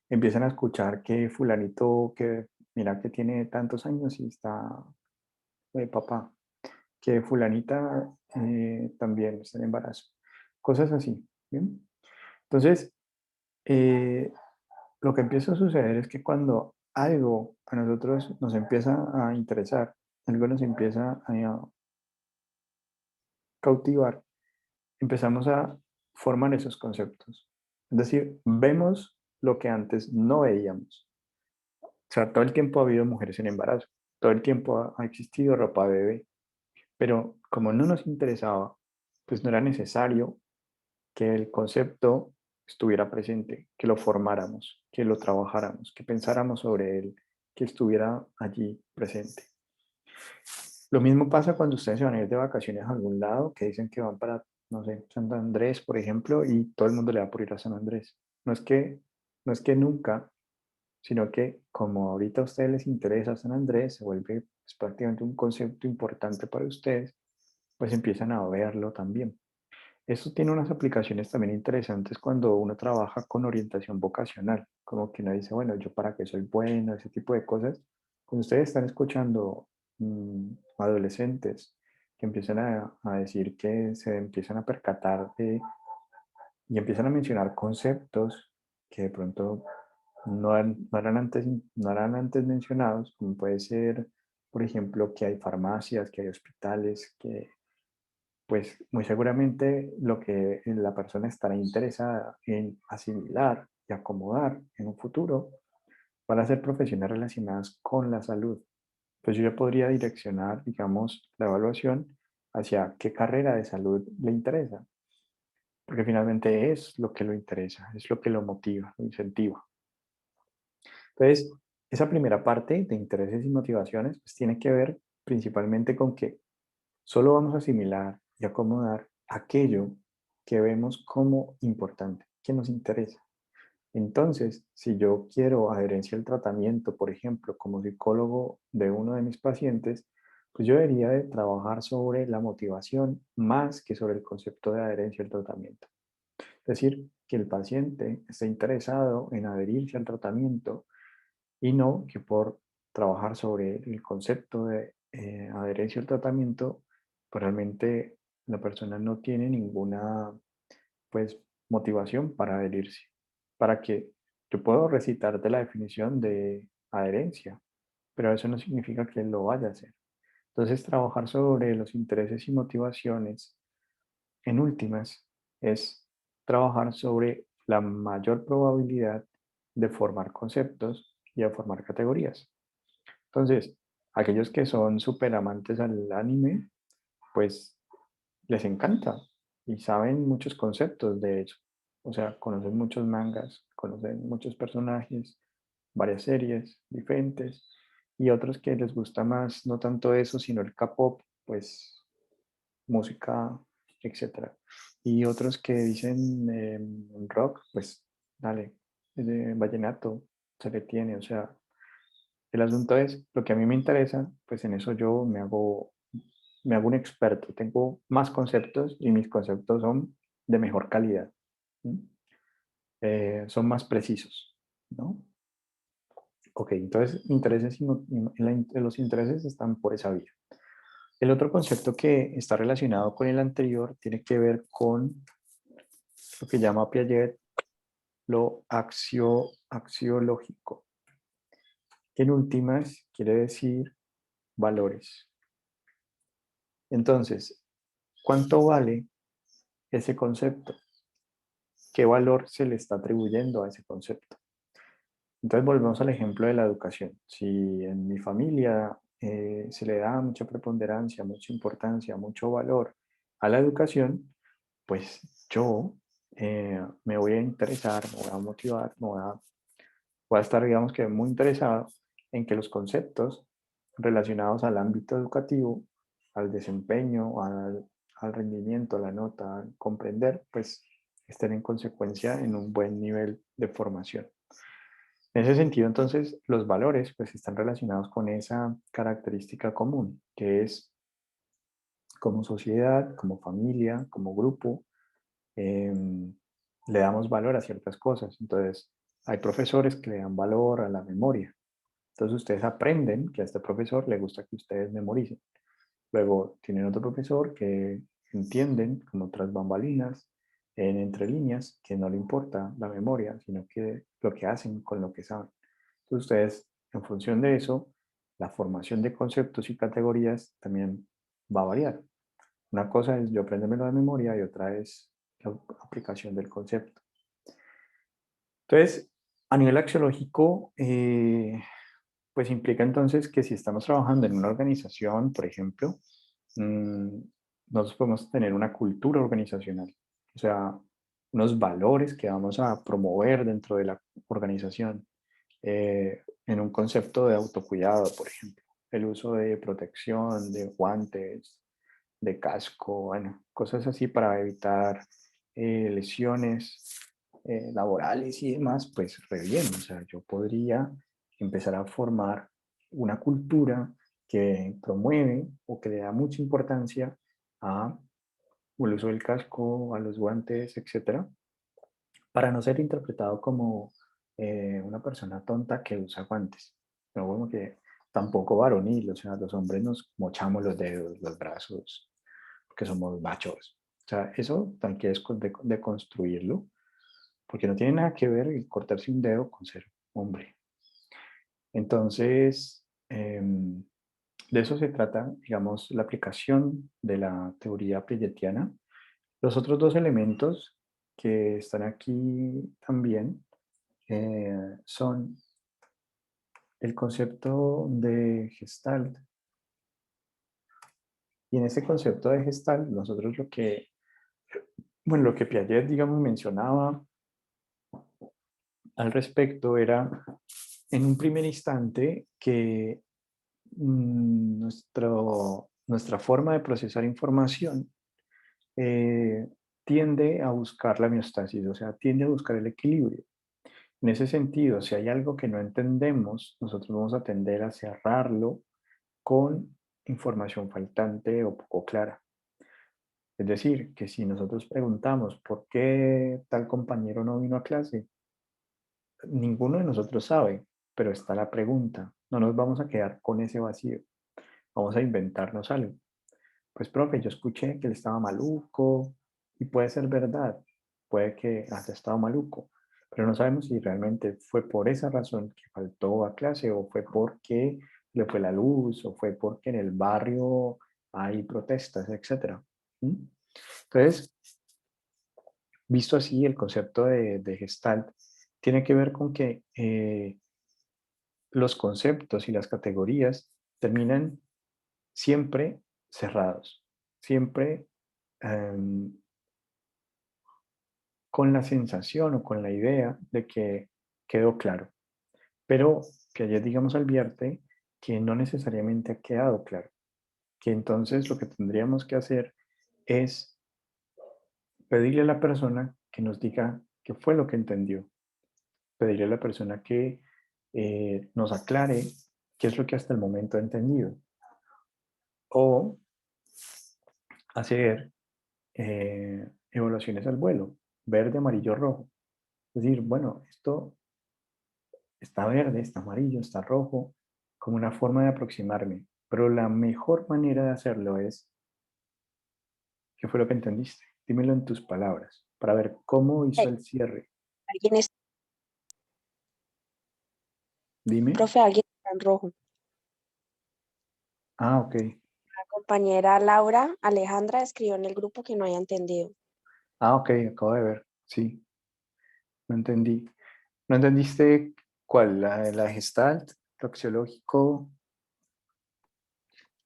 empiezan a escuchar que fulanito, que mira que tiene tantos años y está de papá, que fulanita también está en embarazo. Cosas así. ¿Bien? Entonces, eh, lo que empieza a suceder es que cuando algo a nosotros nos empieza a interesar, algo nos empieza a cautivar, empezamos a formar esos conceptos. Es decir, vemos lo que antes no veíamos. O sea, todo el tiempo ha habido mujeres en embarazo, todo el tiempo ha existido ropa de bebé, pero como no nos interesaba, pues no era necesario que el concepto estuviera presente, que lo formáramos, que lo trabajáramos, que pensáramos sobre él, que estuviera allí presente. Lo mismo pasa cuando ustedes se van a ir de vacaciones a algún lado, que dicen que van para, no sé, San Andrés, por ejemplo, y todo el mundo le da por ir a San Andrés. No es que nunca, sino que como ahorita a ustedes les interesa San Andrés, se vuelve pues, prácticamente un concepto importante para ustedes, pues empiezan a verlo también. Esto tiene unas aplicaciones también interesantes cuando uno trabaja con orientación vocacional, como que uno dice, bueno, yo para qué soy bueno, ese tipo de cosas. Cuando ustedes están escuchando adolescentes que empiezan a decir que se empiezan a percatar y empiezan a mencionar conceptos que de pronto no eran antes mencionados, como puede ser, por ejemplo, que hay farmacias, que hay hospitales, que pues muy seguramente lo que la persona estará interesada en asimilar y acomodar en un futuro van a ser profesiones relacionadas con la salud. Pues yo ya podría direccionar, digamos, la evaluación hacia qué carrera de salud le interesa, porque finalmente es lo que lo interesa, es lo que lo motiva, lo incentiva. Entonces, esa primera parte de intereses y motivaciones pues tiene que ver principalmente con que solo vamos a asimilar y acomodar aquello que vemos como importante, que nos interesa. Entonces, si yo quiero adherencia al tratamiento, por ejemplo, como psicólogo de uno de mis pacientes, pues yo debería de trabajar sobre la motivación más que sobre el concepto de adherencia al tratamiento. Es decir, que el paciente esté interesado en adherirse al tratamiento y no que por trabajar sobre el concepto de adherencia al tratamiento, pues realmente la persona no tiene ninguna pues motivación para adherirse. Para que yo puedo recitarte la definición de adherencia, pero eso no significa que él lo vaya a hacer. Entonces, trabajar sobre los intereses y motivaciones, en últimas, es trabajar sobre la mayor probabilidad de formar conceptos y de formar categorías. Entonces, aquellos que son súper amantes al anime, pues les encanta y saben muchos conceptos de eso. O sea, conocen muchos mangas, conocen muchos personajes, varias series diferentes y otros que les gusta más no tanto eso, sino el K-pop, pues música, etcétera. Y otros que dicen rock, pues dale, vallenato se le tiene, o sea, el asunto es, lo que a mí me interesa, pues en eso yo me hago un experto. Tengo más conceptos y mis conceptos son de mejor calidad. ¿Mm? Son más precisos, ¿no? Ok, entonces intereses los intereses están por esa vía. El otro concepto que está relacionado con el anterior tiene que ver con lo que llama Piaget lo axiológico, que en últimas quiere decir valores. Entonces, ¿cuánto vale ese concepto? ¿Qué valor se le está atribuyendo a ese concepto? Entonces volvemos al ejemplo de la educación. Si en mi familia se le da mucha preponderancia, mucha importancia, mucho valor a la educación, pues yo me voy a interesar, me voy a motivar, voy a estar, digamos que, muy interesado en que los conceptos relacionados al ámbito educativo, al desempeño, al rendimiento, a la nota, al comprender, pues estén en consecuencia en un buen nivel de formación. En ese sentido, entonces, los valores pues están relacionados con esa característica común, que es como sociedad, como familia, como grupo, eh, le damos valor a ciertas cosas. Entonces, hay profesores que le dan valor a la memoria. Entonces, ustedes aprenden que a este profesor le gusta que ustedes memoricen. Luego, tienen otro profesor que entienden, como otras bambalinas, en entre líneas, que no le importa la memoria, sino que lo que hacen con lo que saben. Entonces, ustedes, en función de eso, la formación de conceptos y categorías también va a variar. Una cosa es yo aprendérmelo de memoria y otra es la aplicación del concepto. Entonces, a nivel axiológico, pues implica entonces que si estamos trabajando en una organización, por ejemplo, nosotros podemos tener una cultura organizacional, o sea, unos valores que vamos a promover dentro de la organización, en un concepto de autocuidado, por ejemplo, el uso de protección, de guantes, de casco, bueno, cosas así para evitar lesiones laborales y demás, pues re bien, o sea, yo podría empezar a formar una cultura que promueve o que le da mucha importancia a el uso del casco, a los guantes, etcétera, para no ser interpretado como una persona tonta que usa guantes. No como que tampoco varonil, o sea, los hombres nos mochamos los dedos, los brazos, porque somos machos. O sea, eso también que es de construirlo, porque no tiene nada que ver el cortarse un dedo con ser hombre. Entonces, de eso se trata, digamos, la aplicación de la teoría piagetiana. Los otros dos elementos que están aquí también son el concepto de Gestalt. Y en ese concepto de Gestalt, nosotros lo que Piaget, digamos, mencionaba al respecto era, en un primer instante, que nuestra forma de procesar información eh, tiende a buscar la homeostasis, o sea, tiende a buscar el equilibrio. En ese sentido, si hay algo que no entendemos, nosotros vamos a tender a cerrarlo con información faltante o poco clara. Es decir, que si nosotros preguntamos por qué tal compañero no vino a clase, ninguno de nosotros sabe, pero está la pregunta. No nos vamos a quedar con ese vacío. Vamos a inventarnos algo. Pues, profe, yo escuché que él estaba maluco y puede ser verdad. Puede que haya estado maluco, pero no sabemos si realmente fue por esa razón que faltó a clase o fue porque le fue la luz o fue porque en el barrio hay protestas, etcétera. ¿Mm? Entonces, visto así, el concepto de Gestalt tiene que ver con que los conceptos y las categorías terminan siempre cerrados, siempre em, con la sensación o con la idea de que quedó claro. Pero que ayer, digamos, advierte que no necesariamente ha quedado claro, que entonces lo que tendríamos que hacer es pedirle a la persona que nos diga qué fue lo que entendió, pedirle a la persona que nos aclare qué es lo que hasta el momento ha entendido, o hacer evaluaciones al vuelo, verde, amarillo, rojo. Es decir, bueno, esto está verde, está amarillo, está rojo, como una forma de aproximarme. Pero la mejor manera de hacerlo es, ¿qué fue lo que entendiste? Dímelo en tus palabras, para ver cómo hizo el cierre. Alguien está, Dime. profe, alguien está en rojo. Ah, ok. La compañera Laura Alejandra escribió en el grupo que no haya entendido. Ah, ok, acabo de ver. Sí, no entendí. ¿No entendiste cuál? La Gestalt, lo axiológico.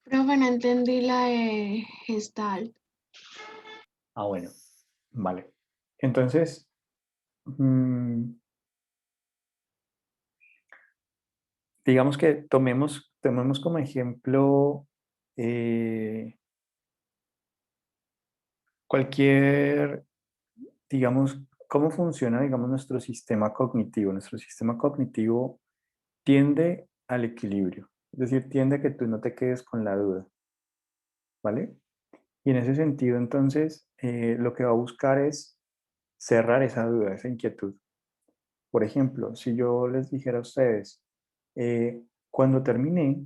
Profe, no entendí la de Gestalt. Ah, bueno, vale. Entonces, mm, digamos que tomemos como ejemplo cualquier, digamos, cómo funciona, digamos, nuestro sistema cognitivo. Nuestro sistema cognitivo tiende al equilibrio, es decir, tiende a que tú no te quedes con la duda, ¿vale? Y en ese sentido, entonces, lo que va a buscar es cerrar esa duda, esa inquietud. Por ejemplo, si yo les dijera a ustedes, cuando termine,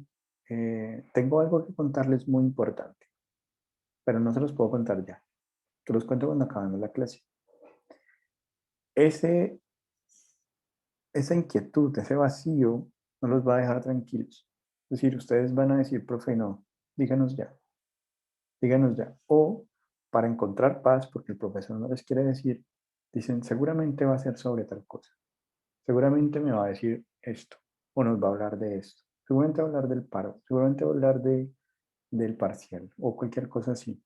tengo algo que contarles muy importante, pero no se los puedo contar ya. Te los cuento cuando acabemos la clase. Ese, esa inquietud, ese vacío, no los va a dejar tranquilos. Es decir, ustedes van a decir, profe, no, díganos ya, díganos ya. O para encontrar paz, porque el profesor no les quiere decir, dicen, seguramente va a ser sobre tal cosa. Seguramente me va a decir esto, o nos va a hablar de esto. Seguramente va a hablar del paro, seguramente va a hablar del parcial, o cualquier cosa así.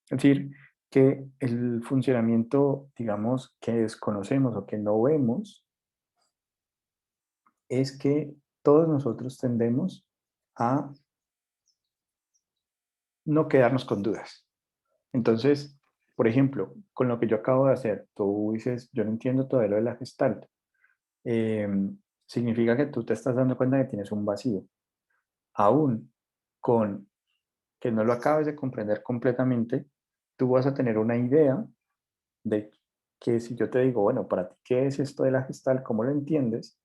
Es decir, que el funcionamiento, digamos, que desconocemos o que no vemos, es que todos nosotros tendemos a no quedarnos con dudas. Entonces, por ejemplo, con lo que yo acabo de hacer, tú dices, yo no entiendo todo lo de la gestalt. Eh, significa que tú te estás dando cuenta que tienes un vacío. Aún con que no lo acabes de comprender completamente, tú vas a tener una idea de que si yo te digo, bueno, para ti, ¿qué es esto de la gestal? ¿Cómo lo entiendes?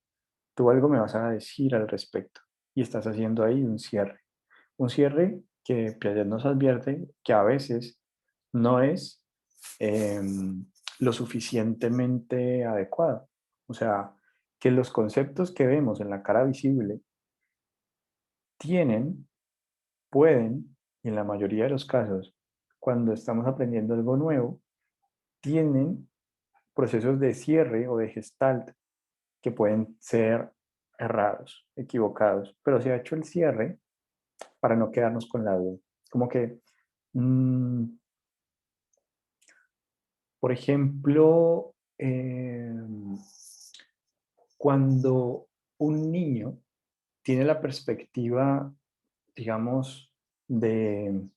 Tú algo me vas a decir al respecto. Y estás haciendo ahí un cierre. Un cierre que Piaget nos advierte que a veces no es eh, lo suficientemente adecuado. O sea, que los conceptos que vemos en la cara visible tienen, pueden, y en la mayoría de los casos, cuando estamos aprendiendo algo nuevo, tienen procesos de cierre o de gestalt que pueden ser errados, equivocados, pero se ha hecho el cierre para no quedarnos con la duda. Como que, mmm, por ejemplo, cuando un niño tiene la perspectiva, digamos, de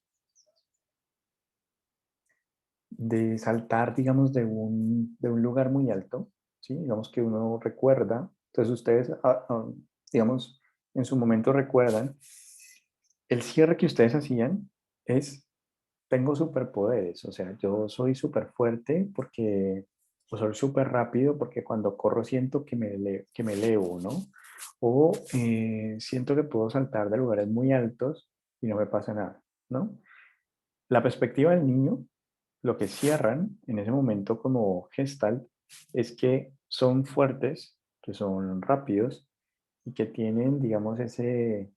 saltar, digamos, de un lugar muy alto, ¿sí? Digamos que uno recuerda, entonces ustedes, digamos, en su momento recuerdan, el cierre que ustedes hacían es, tengo superpoderes, o sea, yo soy súper fuerte porque, o soy súper rápido porque cuando corro siento que me elevo, ¿no? O siento que puedo saltar de lugares muy altos y no me pasa nada, ¿no? La perspectiva del niño, lo que cierran en ese momento como gestalt, es que son fuertes, que son rápidos y que tienen, digamos, ese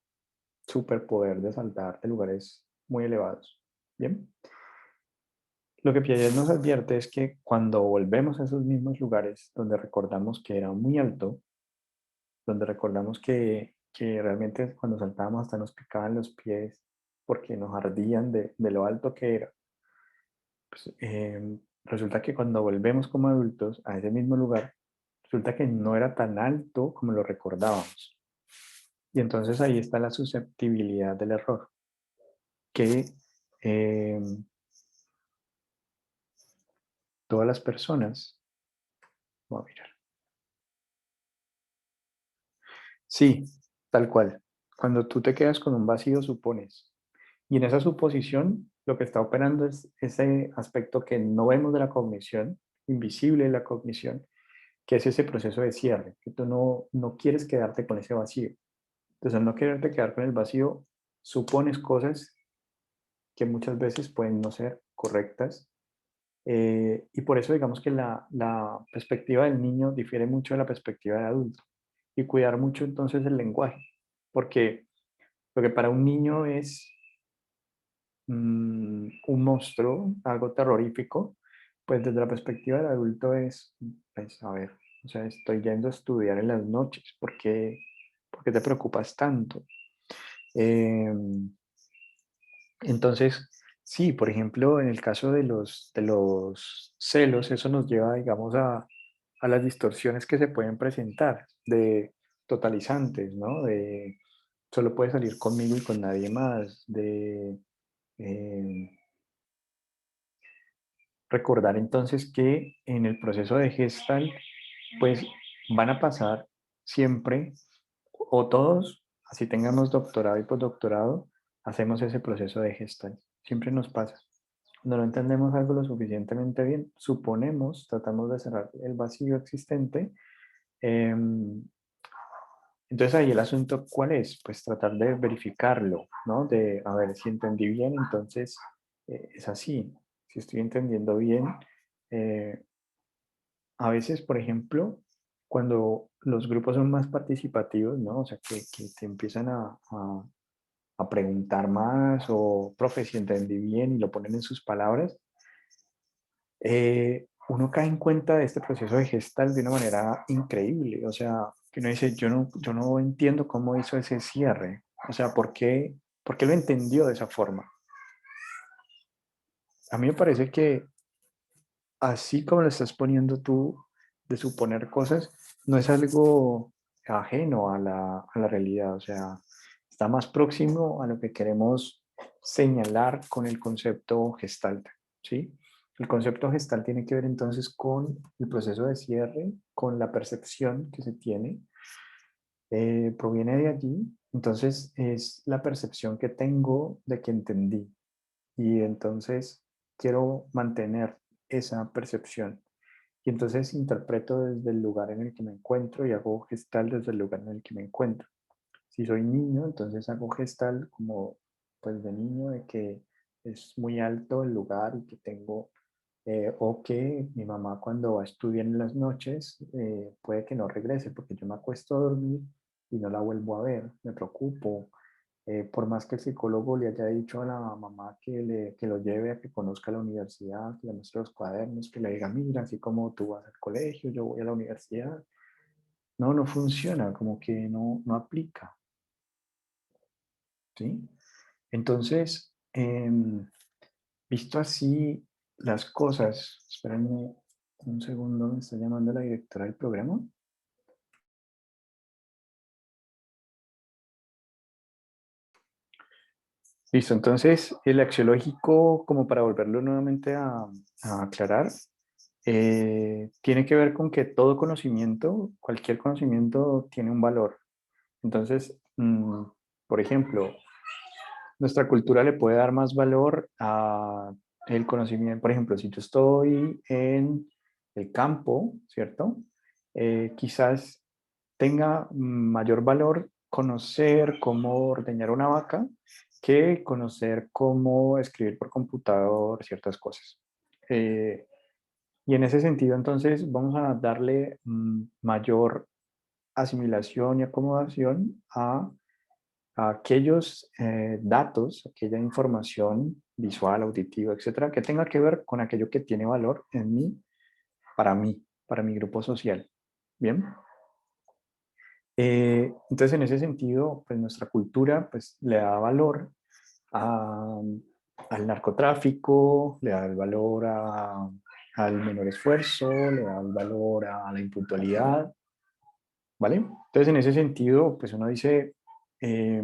superpoder de saltar de lugares muy elevados. Bien. Lo que Piaget nos advierte es que cuando volvemos a esos mismos lugares donde recordamos que era muy alto, donde recordamos que realmente cuando saltábamos hasta nos picaban los pies porque nos ardían de lo alto que era, pues, resulta que cuando volvemos como adultos a ese mismo lugar, resulta que no era tan alto como lo recordábamos. Y entonces ahí está la susceptibilidad del error, que eh, todas las personas, voy a mirar, sí, tal cual, cuando tú te quedas con un vacío supones, y en esa suposición lo que está operando es ese aspecto que no vemos de la cognición, invisible de la cognición, que es ese proceso de cierre, que tú no quieres quedarte con ese vacío. Entonces, al no quererte quedar con el vacío, supones cosas que muchas veces pueden no ser correctas. Y por eso digamos que la perspectiva del niño difiere mucho de la perspectiva del adulto. Y cuidar mucho entonces el lenguaje, porque lo que para un niño es un monstruo, algo terrorífico, pues desde la perspectiva del adulto es, pues, a ver, o sea, estoy yendo a estudiar en las noches, por qué te preocupas tanto? Entonces, sí, por ejemplo, en el caso de los celos, eso nos lleva, digamos, a las distorsiones que se pueden presentar, de totalizantes, ¿no? De solo puedes salir conmigo y con nadie más, de eh, recordar entonces que en el proceso de Gestalt, pues van a pasar siempre, o todos, así tengamos doctorado y postdoctorado, hacemos ese proceso de Gestalt. Siempre nos pasa. Cuando no entendemos algo lo suficientemente bien, suponemos, tratamos de cerrar el vacío existente. Entonces ahí el asunto, ¿cuál es? Pues tratar de verificarlo, ¿no? De, a ver, si entendí bien, entonces es así. Si estoy entendiendo bien, eh, a veces, por ejemplo, cuando los grupos son más participativos, ¿no? O sea, que te empiezan a preguntar más o, profe, si entendí bien y lo ponen en sus palabras, uno cae en cuenta de este proceso de Gestalt de una manera increíble. O sea, que uno dice, yo no entiendo cómo hizo ese cierre. O sea, por qué lo entendió de esa forma? A mí me parece que así como lo estás poniendo tú, de suponer cosas, no es algo ajeno a la realidad. O sea, está más próximo a lo que queremos señalar con el concepto Gestalt, ¿sí? El concepto gestal tiene que ver entonces con el proceso de cierre, con la percepción que se tiene, proviene de allí, entonces es la percepción que tengo de que entendí y entonces quiero mantener esa percepción y entonces interpreto desde el lugar en el que me encuentro y hago gestal desde el lugar en el que me encuentro. Si soy niño, entonces hago gestal como pues de niño, de que es muy alto el lugar y que tengo, o que mi mamá cuando va a estudiar en las noches puede que no regrese porque yo me acuesto a dormir y no la vuelvo a ver, me preocupo. Por más que el psicólogo le haya dicho a la mamá que lo lleve a que conozca la universidad, que le muestre los cuadernos, que le diga, mira, así como tú vas al colegio, yo voy a la universidad. No, no funciona, como que no aplica. ¿Sí? Entonces, visto así las cosas, espérenme un segundo, me está llamando la directora del programa. Listo, entonces el axiológico, como para volverlo nuevamente a aclarar, tiene que ver con que todo conocimiento, cualquier conocimiento tiene un valor. Entonces, por ejemplo, nuestra cultura le puede dar más valor a el conocimiento. Por ejemplo, si yo estoy en el campo, ¿cierto? Quizás tenga mayor valor conocer cómo ordeñar una vaca que conocer cómo escribir por computador ciertas cosas. Y en ese sentido, entonces, vamos a darle mayor asimilación y acomodación a aquellos datos, aquella información visual, auditiva, etcétera, que tenga que ver con aquello que tiene valor en mí, para mi grupo social. Bien. Entonces, en ese sentido, pues nuestra cultura pues, le da valor a- al narcotráfico, le da el valor al menor esfuerzo, le da el valor a la impuntualidad, ¿vale? Entonces, en ese sentido, pues uno dice, eh,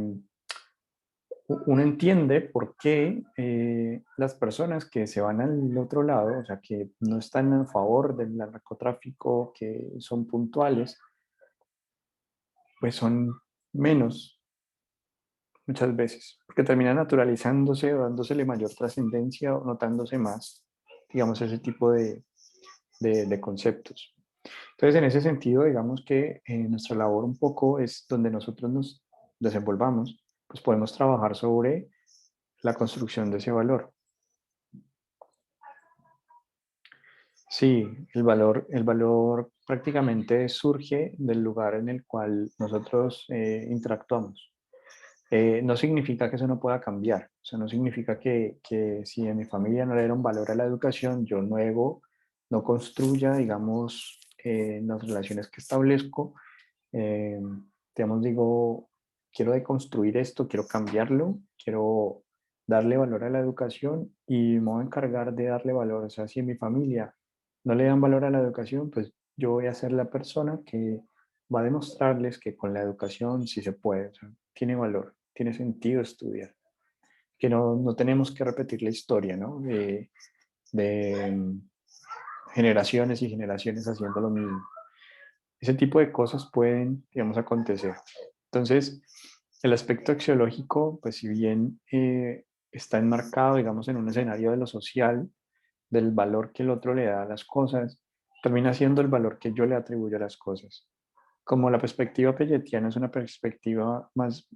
uno entiende por qué las personas que se van al otro lado, o sea, que no están a favor del narcotráfico, que son puntuales, pues son menos muchas veces, porque termina naturalizándose o dándosele mayor trascendencia o notándose más, digamos, ese tipo de conceptos. Entonces, en ese sentido, digamos que nuestra labor un poco es donde nosotros nos desenvolvamos, pues podemos trabajar sobre la construcción de ese valor. Sí, el valor prácticamente surge del lugar en el cual nosotros interactuamos. No significa que eso no pueda cambiar, o sea, no significa que si en mi familia no le dieron valor a la educación, yo luego no construya, digamos, las relaciones que establezco, eh, digamos, digo, quiero deconstruir esto, quiero cambiarlo, quiero darle valor a la educación y me voy a encargar de darle valor. O sea, si en mi familia no le dan valor a la educación, pues yo voy a ser la persona que va a demostrarles que con la educación sí se puede, o sea, tiene valor, tiene sentido estudiar, que no tenemos que repetir la historia, ¿no? De generaciones y generaciones haciendo lo mismo. Ese tipo de cosas pueden, digamos, acontecer. Entonces, el aspecto axiológico, pues si bien está enmarcado, digamos, en un escenario de lo social, del valor que el otro le da a las cosas, termina siendo el valor que yo le atribuyo a las cosas. Como la perspectiva pelletiana es una perspectiva más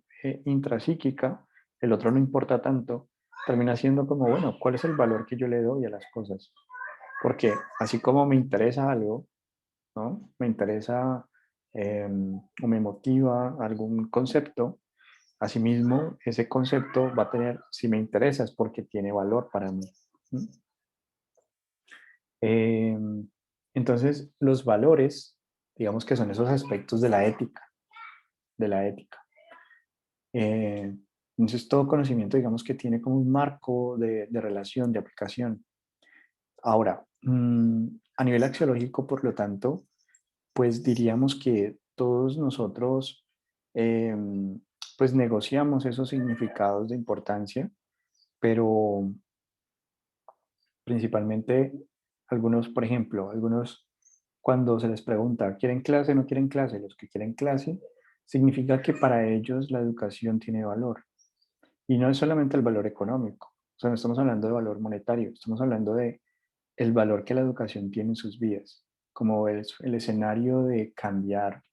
intrapsíquica, el otro no importa tanto, termina siendo como, bueno, ¿cuál es el valor que yo le doy a las cosas? Porque así como me interesa algo, ¿no? Me interesa o me motiva algún concepto, asimismo ese concepto va a tener, si me interesa es porque tiene valor para mí. ¿Sí? Entonces, los valores, digamos que son esos aspectos de la ética. Entonces, todo conocimiento, digamos que tiene como un marco de relación, de aplicación. Ahora, a nivel axiológico, por lo tanto, pues diríamos que todos nosotros pues negociamos esos significados de importancia, pero principalmente algunos, por ejemplo, algunos cuando se les pregunta, ¿quieren clase o no quieren clase? Los que quieren clase, significa que para ellos la educación tiene valor. Y no es solamente el valor económico, o sea, no estamos hablando de valor monetario, estamos hablando de el valor que la educación tiene en sus vidas, como el escenario de cambiar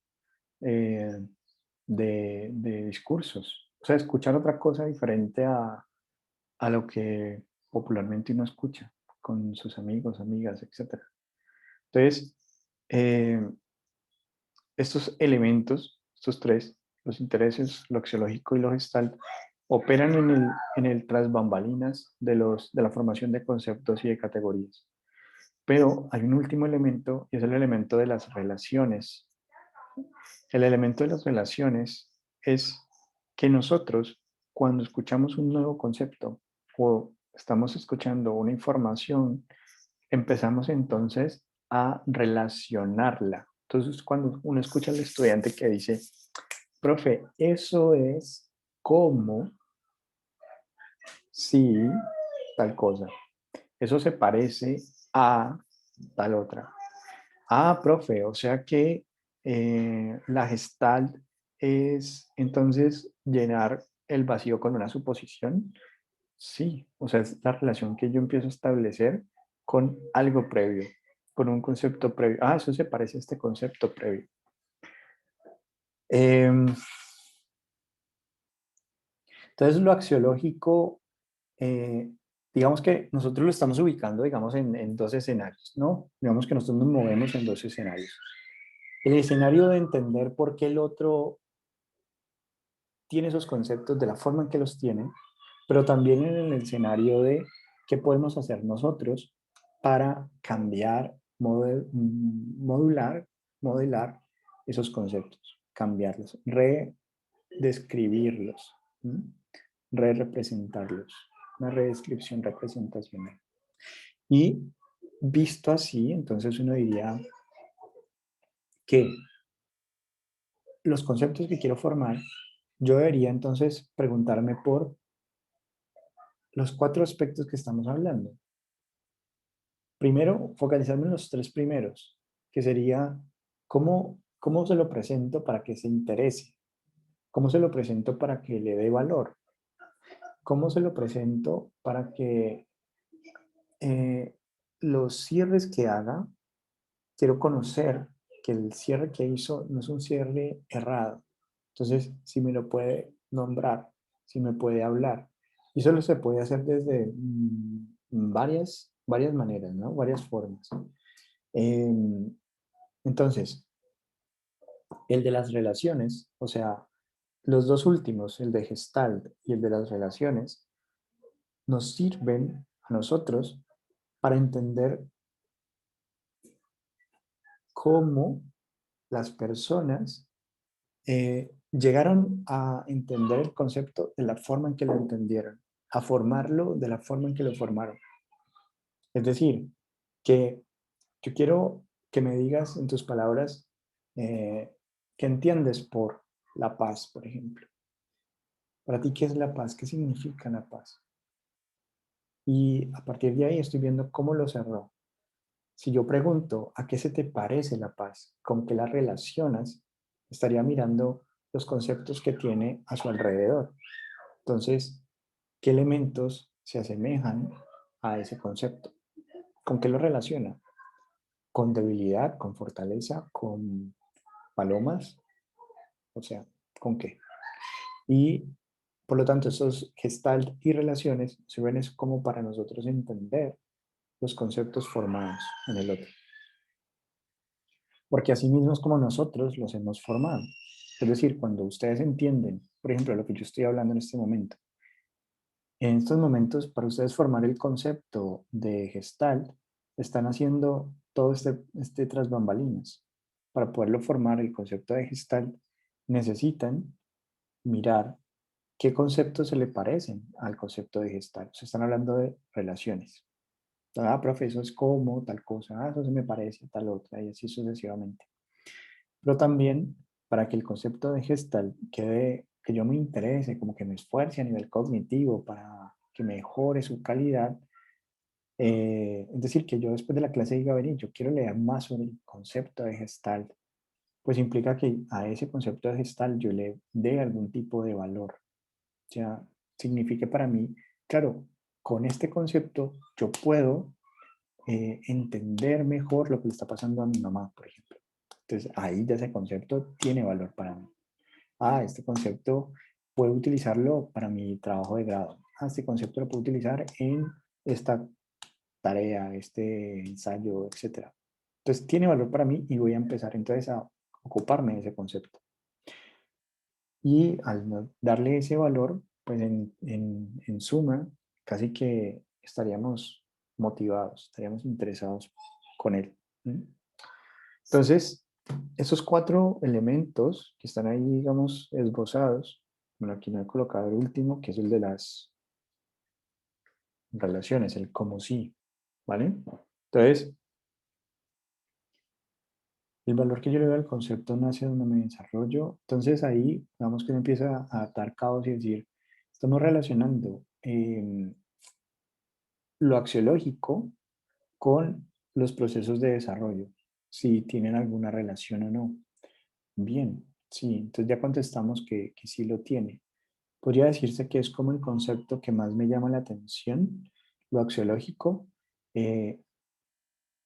eh, de discursos. O sea, escuchar otra cosa diferente a lo que popularmente uno escucha con sus amigos, amigas, etcétera. Entonces, eh, estos elementos, estos tres, los intereses, lo axiológico y lo gestal, operan en el tras bambalinas de la formación de conceptos y de categorías. Pero hay un último elemento y es el elemento de las relaciones. El elemento de las relaciones es que nosotros, cuando escuchamos un nuevo concepto o estamos escuchando una información, empezamos entonces a relacionarla. Entonces, cuando uno escucha al estudiante que dice, profe, eso es como si tal cosa. Eso se parece a tal otra. Ah, profe, o sea que la gestalt es entonces llenar el vacío con una suposición. Sí, o sea, es la relación que yo empiezo a establecer con algo previo, con un concepto previo. Ah, eso se parece a este concepto previo. Em, entonces, lo axiológico, eh, digamos que nosotros lo estamos ubicando, digamos, en dos escenarios, ¿no? Digamos que nosotros nos movemos en dos escenarios. El escenario de entender por qué el otro tiene esos conceptos de la forma en que los tiene, pero también en el escenario de qué podemos hacer nosotros para cambiar, modular, modelar esos conceptos, cambiarlos, redescribirlos, re-representarlos, una redescripción representacional. Y visto así, entonces uno diría que los conceptos que quiero formar, yo debería entonces preguntarme por los cuatro aspectos que estamos hablando. Primero, focalizarme en los tres primeros, que sería cómo se lo presento para que se interese. ¿Cómo se lo presento para que le dé valor? ¿Cómo se lo presento para que los cierres que haga, quiero conocer que el cierre que hizo no es un cierre errado? Entonces, si me lo puede nombrar, si me puede hablar. Y eso se puede hacer desde varias maneras, ¿no? Varias formas. Entonces, el de las relaciones, o sea, los dos últimos, el de Gestalt y el de las relaciones, nos sirven a nosotros para entender cómo las personas llegaron a entender el concepto de la forma en que lo entendieron, a formarlo de la forma en que lo formaron. Es decir, que yo quiero que me digas en tus palabras qué entiendes por la paz, por ejemplo. Para ti, ¿qué es la paz? ¿Qué significa la paz? Y a partir de ahí estoy viendo cómo lo cerró. Si yo pregunto a qué se te parece la paz, con qué la relacionas, estaría mirando los conceptos que tiene a su alrededor. Entonces, ¿qué elementos se asemejan a ese concepto? ¿Con qué lo relaciona? ¿Con debilidad, con fortaleza, con palomas? O sea, ¿con qué? Y por lo tanto, esos gestalt y relaciones sirven es como para nosotros entender los conceptos formados en el otro. Porque así mismo es como nosotros los hemos formado. Es decir, cuando ustedes entienden, por ejemplo, lo que yo estoy hablando en este momento, en estos momentos, para ustedes formar el concepto de Gestalt, están haciendo todo este tras bambalinas. Para poderlo formar el concepto de Gestalt, necesitan mirar qué conceptos se le parecen al concepto de Gestalt. Se están hablando de relaciones. Ah, profe, eso es como tal cosa, ah, eso se me parece a tal otra, y así sucesivamente. Pero también para que el concepto de Gestalt quede, que yo me interese, como que me esfuerce a nivel cognitivo para que mejore su calidad, es decir, que yo después de la clase diga, vení, yo quiero leer más sobre el concepto de Gestalt, pues implica que a ese concepto de Gestalt yo le dé algún tipo de valor. O sea, significa para mí, claro, con este concepto yo puedo entender mejor lo que le está pasando a mi mamá, por ejemplo. Entonces, ahí ya ese concepto tiene valor para mí. Ah, este concepto puedo utilizarlo para mi trabajo de grado. Ah, este concepto lo puedo utilizar en esta tarea, este ensayo, etcétera. Entonces, tiene valor para mí y voy a empezar entonces a ocuparme de ese concepto. Y al darle ese valor, pues en suma, casi que estaríamos motivados, estaríamos interesados con él. Entonces, esos 4 elementos que están ahí, digamos, esbozados, bueno, aquí no he colocado el último, que es el de las relaciones, el como sí, ¿vale? Entonces, el valor que yo le doy al concepto nace donde me desarrollo. Entonces ahí, digamos que uno empieza a atar cabos y decir, estamos relacionando lo axiológico con los procesos de desarrollo, si tienen alguna relación o no. Bien, sí, entonces ya contestamos que sí lo tiene. Podría decirse que es como el concepto que más me llama la atención, lo axiológico. Eh,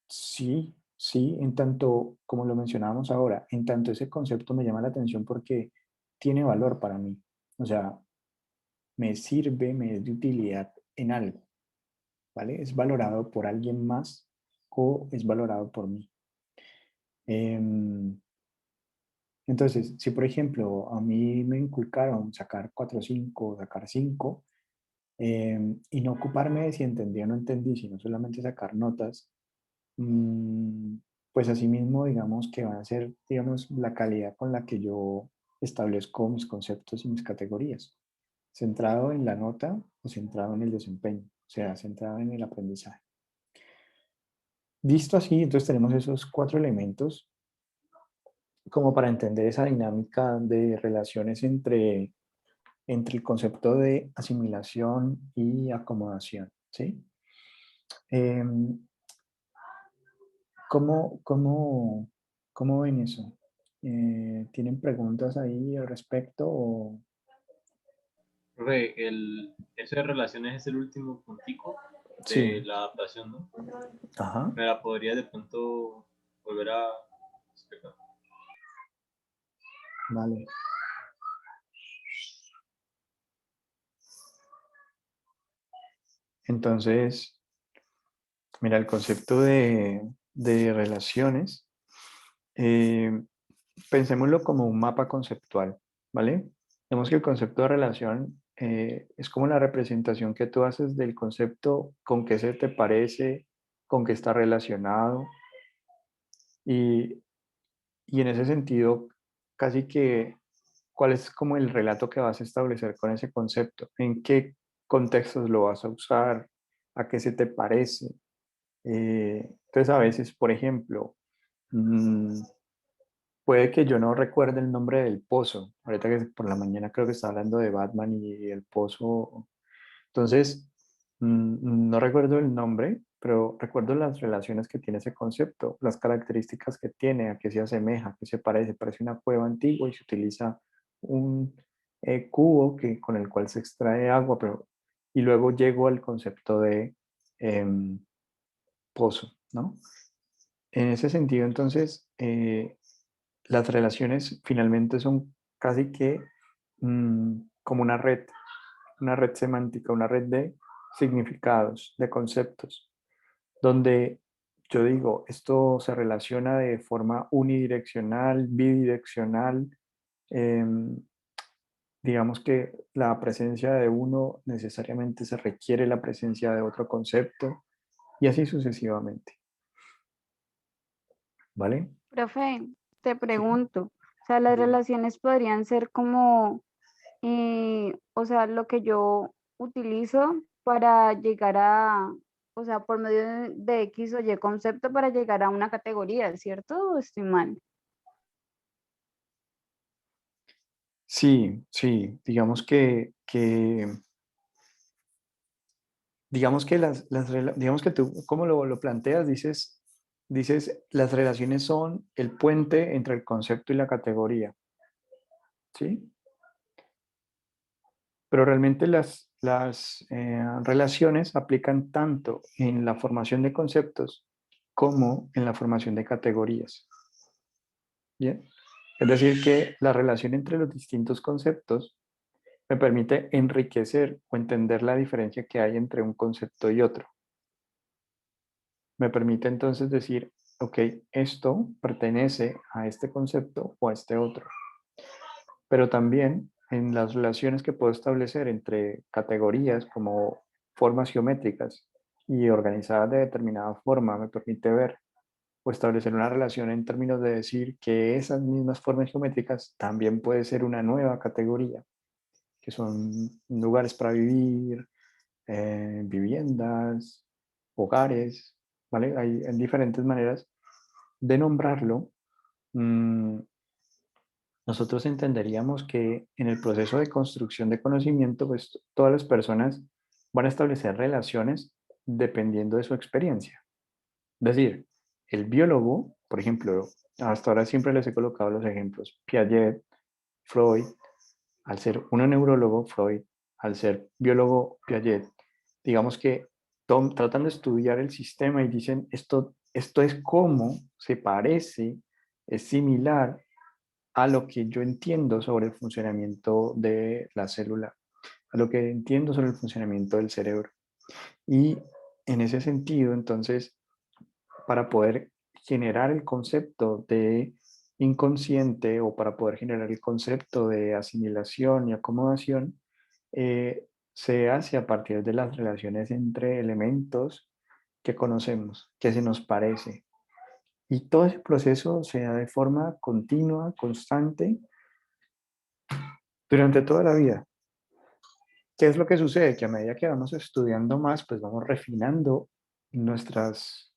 sí, sí, en tanto, como lo mencionábamos ahora, en tanto ese concepto me llama la atención porque tiene valor para mí. O sea, me sirve, me es de utilidad en algo, ¿vale? Es valorado por alguien más o es valorado por mí. Em, entonces, si por ejemplo a mí me inculcaron sacar 4.5, sacar 5, y no ocuparme de si entendí o no entendí, sino solamente sacar notas, mm, pues asimismo digamos que va a ser, digamos, la calidad con la que yo establezco mis conceptos y mis categorías, centrado en la nota o centrado en el desempeño, o sea, centrado en el aprendizaje. Visto así, entonces tenemos esos 4 elementos como para entender esa dinámica de relaciones entre el concepto de asimilación y acomodación, ¿sí? Em, ¿cómo ven eso? ¿Tienen preguntas ahí al respecto? Profe, eso de relaciones es el último puntico de Sí, la adaptación, ¿no? ajá. ¿Me la podría de pronto volver a explicar? Vale. Entonces, mira, el concepto de relaciones, eh, pensémoslo como un mapa conceptual, ¿vale? Vemos que el concepto de relación es como la representación que tú haces del concepto, con qué se te parece, con qué está relacionado. Y, y en ese sentido, casi que, ¿cuál es como el relato que vas a establecer con ese concepto? ¿En qué contextos lo vas a usar? ¿A qué se te parece? Entonces, a veces, por ejemplo, mm, puede que yo no recuerde el nombre del pozo. Ahorita que por la mañana creo que está hablando de Batman y el pozo. Entonces, no recuerdo el nombre, pero recuerdo las relaciones que tiene ese concepto, las características que tiene, a qué se asemeja, a qué se parece. Parece una cueva antigua y se utiliza un cubo con el cual se extrae agua, pero y luego llego al concepto de em, pozo, ¿no? En ese sentido, entonces, las relaciones finalmente son casi que como una red semántica, una red de significados, de conceptos, donde yo digo, esto se relaciona de forma unidireccional, bidireccional, em, digamos que la presencia de uno necesariamente se requiere la presencia de otro concepto y así sucesivamente, ¿vale? Profe, te Sí, pregunto, o sea, las dime. relaciones podrían ser como, o sea, lo que yo utilizo para llegar a, o sea, por medio de X o Y concepto para llegar a una categoría, ¿cierto? ¿O estoy mal? Sí, sí, digamos que digamos que tú, como lo planteas, dices, las relaciones son el puente entre el concepto y la categoría, ¿sí? Pero realmente las relaciones aplican tanto en la formación de conceptos como en la formación de categorías, ¿bien? Es decir, que la relación entre los distintos conceptos me permite enriquecer o entender la diferencia que hay entre un concepto y otro. Me permite entonces decir, ok, esto pertenece a este concepto o a este otro. Pero también en las relaciones que puedo establecer entre categorías como formas geométricas y organizadas de determinada forma, me permite ver o establecer una relación en términos de decir que esas mismas formas geométricas también puede ser una nueva categoría, que son lugares para vivir, viviendas, hogares, ¿vale? Hay diferentes maneras de nombrarlo. mm, Nosotros entenderíamos que en el proceso de construcción de conocimiento, pues todas las personas van a establecer relaciones dependiendo de su experiencia. Es decir, el biólogo, por ejemplo, hasta ahora siempre les he colocado los ejemplos, Piaget, Freud, al ser un neurólogo, Freud, al ser biólogo, Piaget, digamos que tratan de estudiar el sistema y dicen, esto es como se parece, es similar a lo que yo entiendo sobre el funcionamiento de la célula, a lo que entiendo sobre el funcionamiento del cerebro. Y en ese sentido, entonces, para poder generar el concepto de inconsciente o para poder generar el concepto de asimilación y acomodación, se hace a partir de las relaciones entre elementos que conocemos, que se nos parece. Y todo ese proceso se da de forma continua, constante, durante toda la vida. ¿Qué es lo que sucede? Que a medida que vamos estudiando más, pues vamos refinando nuestros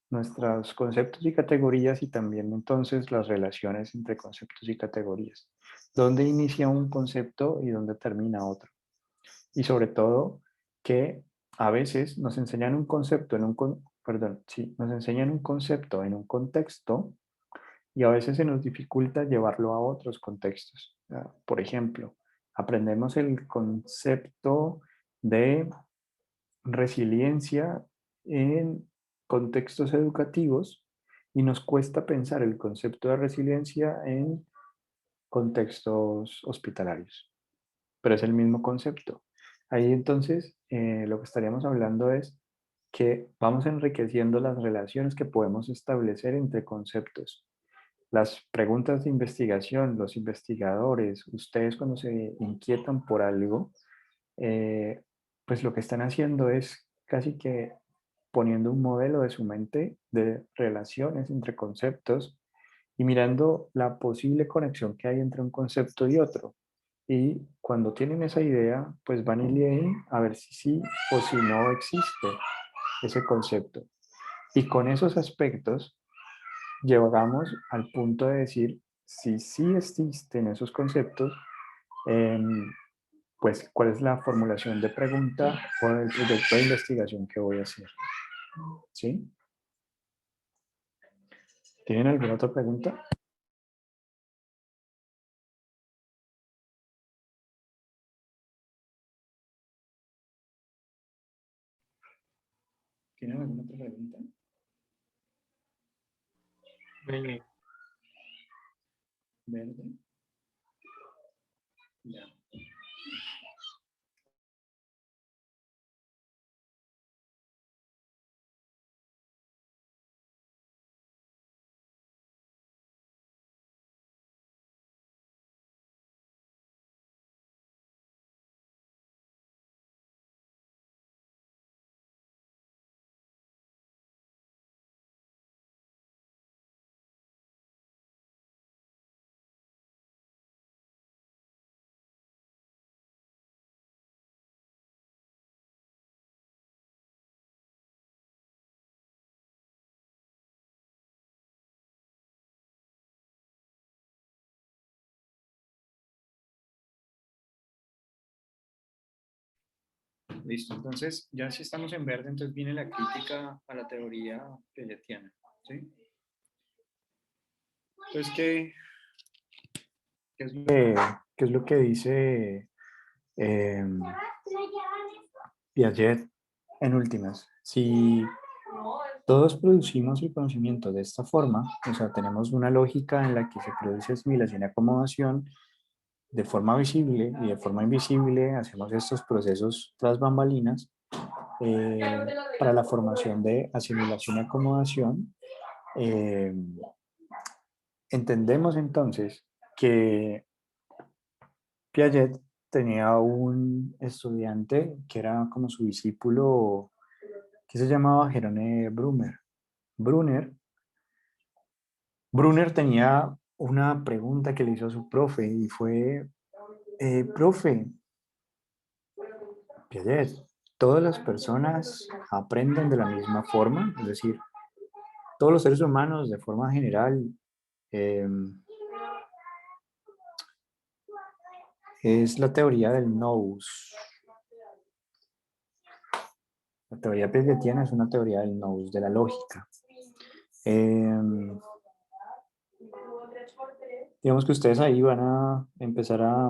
conceptos y categorías y también entonces las relaciones entre conceptos y categorías. ¿Dónde inicia un concepto y dónde termina otro? Y sobre todo que a veces nos enseñan un concepto perdón, sí, nos enseñan un concepto en un contexto y a veces se nos dificulta llevarlo a otros contextos. Por ejemplo, aprendemos el concepto de resiliencia en contextos educativos y nos cuesta pensar el concepto de resiliencia en contextos hospitalarios, pero es el mismo concepto. Ahí entonces lo que estaríamos hablando es que vamos enriqueciendo las relaciones que podemos establecer entre conceptos. Las preguntas de investigación, los investigadores, ustedes cuando se inquietan por algo, pues lo que están haciendo es casi que poniendo un modelo de su mente de relaciones entre conceptos y mirando la posible conexión que hay entre un concepto y otro. Y cuando tienen esa idea, pues van y leen a ver si sí o si no existe ese concepto. Y con esos aspectos llegamos al punto de decir si sí existen esos conceptos, pues cuál es la formulación de pregunta o el proyecto de investigación que voy a hacer. ¿Sí? ¿Tienen alguna otra pregunta? ¿Tienen alguna otra pregunta? Verde. Ya. Listo, entonces ya si estamos en verde, entonces viene la crítica a la teoría piagetiana, ¿sí? Entonces, ¿qué es lo que dice Piaget en últimas? Si todos producimos el conocimiento de esta forma, o sea, tenemos una lógica en la que se produce asimilación y acomodación de forma visible y de forma invisible, hacemos estos procesos tras bambalinas para la formación de asimilación y acomodación. Entendemos entonces que Piaget tenía un estudiante que era como su discípulo, que se llamaba Jerome Brunner. Brunner tenía una pregunta que le hizo a su profe y fue, profe, Piaget, ¿todas las personas aprenden de la misma forma? Es decir, todos los seres humanos de forma general es la teoría del nous. La teoría piagetiana es una teoría del nous, de la lógica. Digamos que ustedes ahí van a empezar a...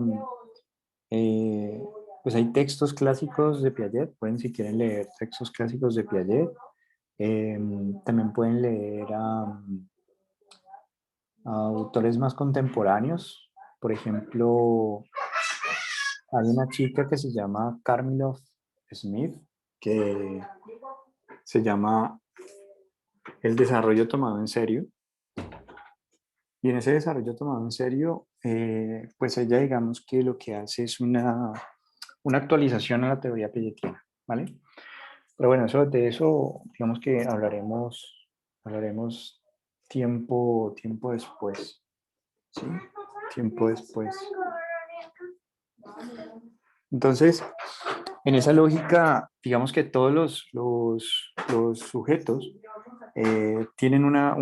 pues hay textos clásicos de Piaget, pueden si quieren leer textos clásicos de Piaget. También pueden leer a autores más contemporáneos. Por ejemplo, hay una chica que se llama Carmilov Smith, que se llama El desarrollo tomado en serio. Y en ese desarrollo tomado en serio, pues ella digamos que lo que hace es una actualización a la teoría piagetiana, ¿vale? Pero bueno, de eso digamos que hablaremos tiempo después, ¿sí? Tiempo después. Entonces, en esa lógica, digamos que todos los sujetos tienen una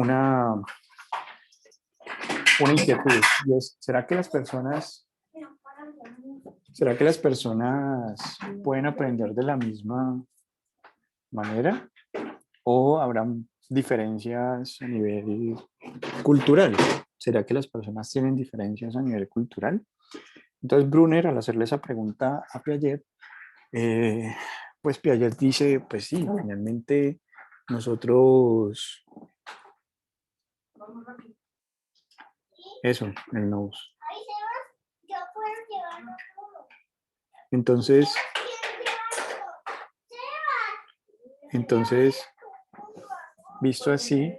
inquietud, y es, ¿será que las personas pueden aprender de la misma manera? ¿O habrá diferencias a nivel cultural. ¿Será que las personas tienen diferencias a nivel cultural? Entonces Brunner, al hacerle esa pregunta a Piaget, pues Piaget dice, pues sí, finalmente nosotros, eso, el nous. Entonces, visto así,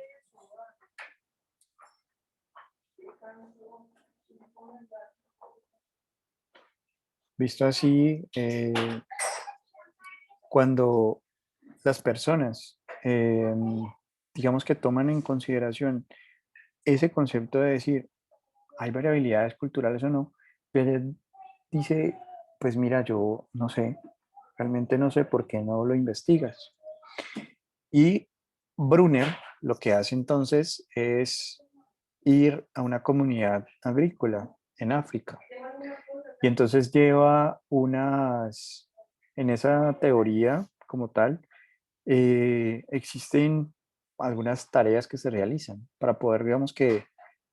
cuando las personas, digamos que toman en consideración ese concepto de decir, hay variabilidades culturales o no, Piaget dice, pues mira, yo no sé, realmente no sé por qué no lo investigas. Y Brunner lo que hace entonces es ir a una comunidad agrícola en África. Y entonces lleva en esa teoría como tal, existen algunas tareas que se realizan para poder, digamos que,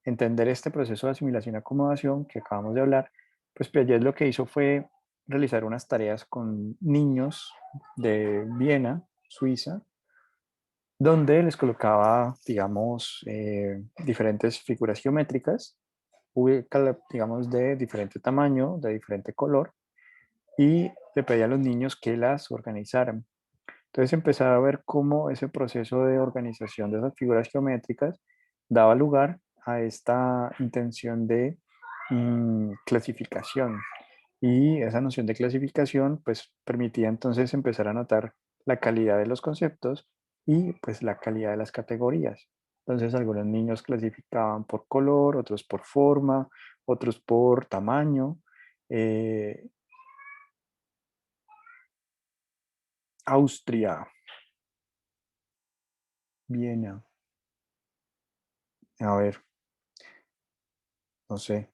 entender este proceso de asimilación y acomodación que acabamos de hablar. Pues Piaget lo que hizo fue realizar unas tareas con niños de Viena, Suiza, donde les colocaba, digamos, diferentes figuras geométricas, digamos, de diferente tamaño, de diferente color, y le pedía a los niños que las organizaran. Entonces empezaba a ver cómo ese proceso de organización de esas figuras geométricas daba lugar a esta intención de clasificación. Y esa noción de clasificación pues permitía entonces empezar a notar la calidad de los conceptos y pues la calidad de las categorías. Entonces algunos niños clasificaban por color, otros por forma, otros por tamaño. Eh, Austria, Viena, a ver, no sé,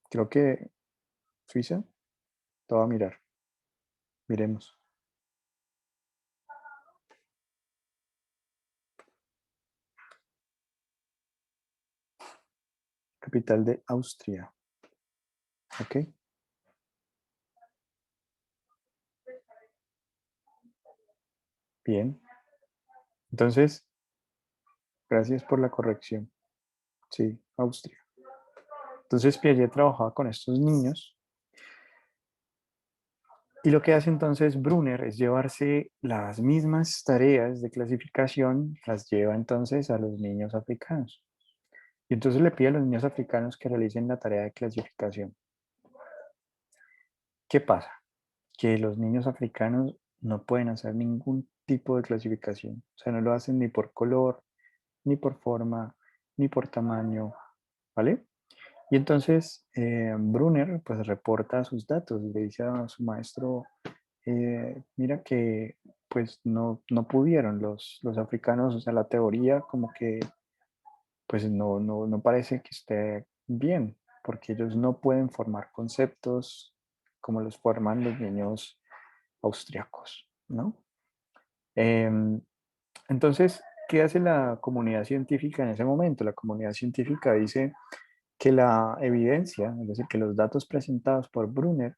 creo que Suiza, te voy a mirar, miremos. Capital de Austria, ok, bien. Entonces, gracias por la corrección. Sí, Austria. Entonces Piaget trabajaba con estos niños y lo que hace entonces Brunner es llevarse las mismas tareas de clasificación, las lleva entonces a los niños africanos. Y entonces le pide a los niños africanos que realicen la tarea de clasificación. ¿Qué pasa? Que los niños africanos no pueden hacer ningún tipo de clasificación. O sea, no lo hacen ni por color, ni por forma, ni por tamaño, ¿vale? Y entonces Brunner pues reporta sus datos, le dice a su maestro, mira que pues no pudieron los africanos, o sea, la teoría como que pues no parece que esté bien, porque ellos no pueden formar conceptos como los forman los niños austriacos, ¿no? Em, entonces, ¿qué hace la comunidad científica en ese momento? La comunidad científica dice que la evidencia, es decir, que los datos presentados por Brunner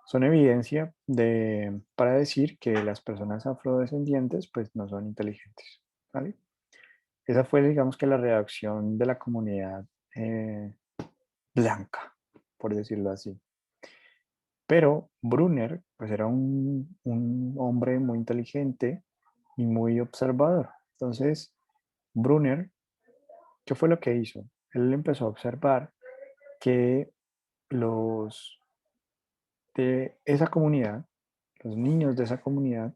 son evidencia para decir que las personas afrodescendientes pues no son inteligentes, ¿vale? Esa fue, digamos que la reacción de la comunidad eh, blanca, por decirlo así. Pero Brunner, pues era un hombre muy inteligente y muy observador. Entonces, Brunner, ¿qué fue lo que hizo? Él empezó a observar que los de esa comunidad, los niños de esa comunidad,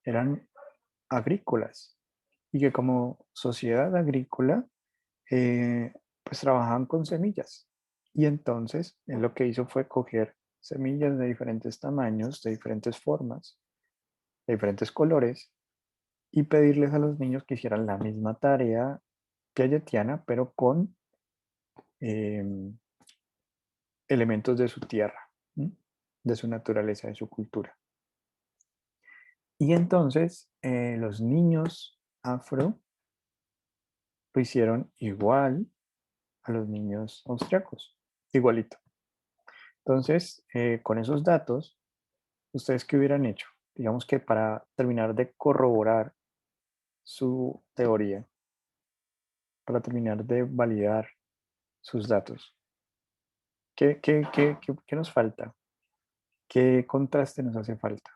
eran agrícolas y que como sociedad agrícola, pues trabajaban con semillas. Y entonces, él lo que hizo fue coger semillas de diferentes tamaños, de diferentes formas, de diferentes colores, y pedirles a los niños que hicieran la misma tarea piagetiana, pero con em, elementos de su tierra, ¿m? De su naturaleza, de su cultura. Y entonces los niños afro lo hicieron igual a los niños austriacos, igualito. Entonces, con esos datos, ¿ustedes qué hubieran hecho? Digamos que para terminar de corroborar su teoría, para terminar de validar sus datos. ¿Qué nos falta? ¿Qué contraste nos hace falta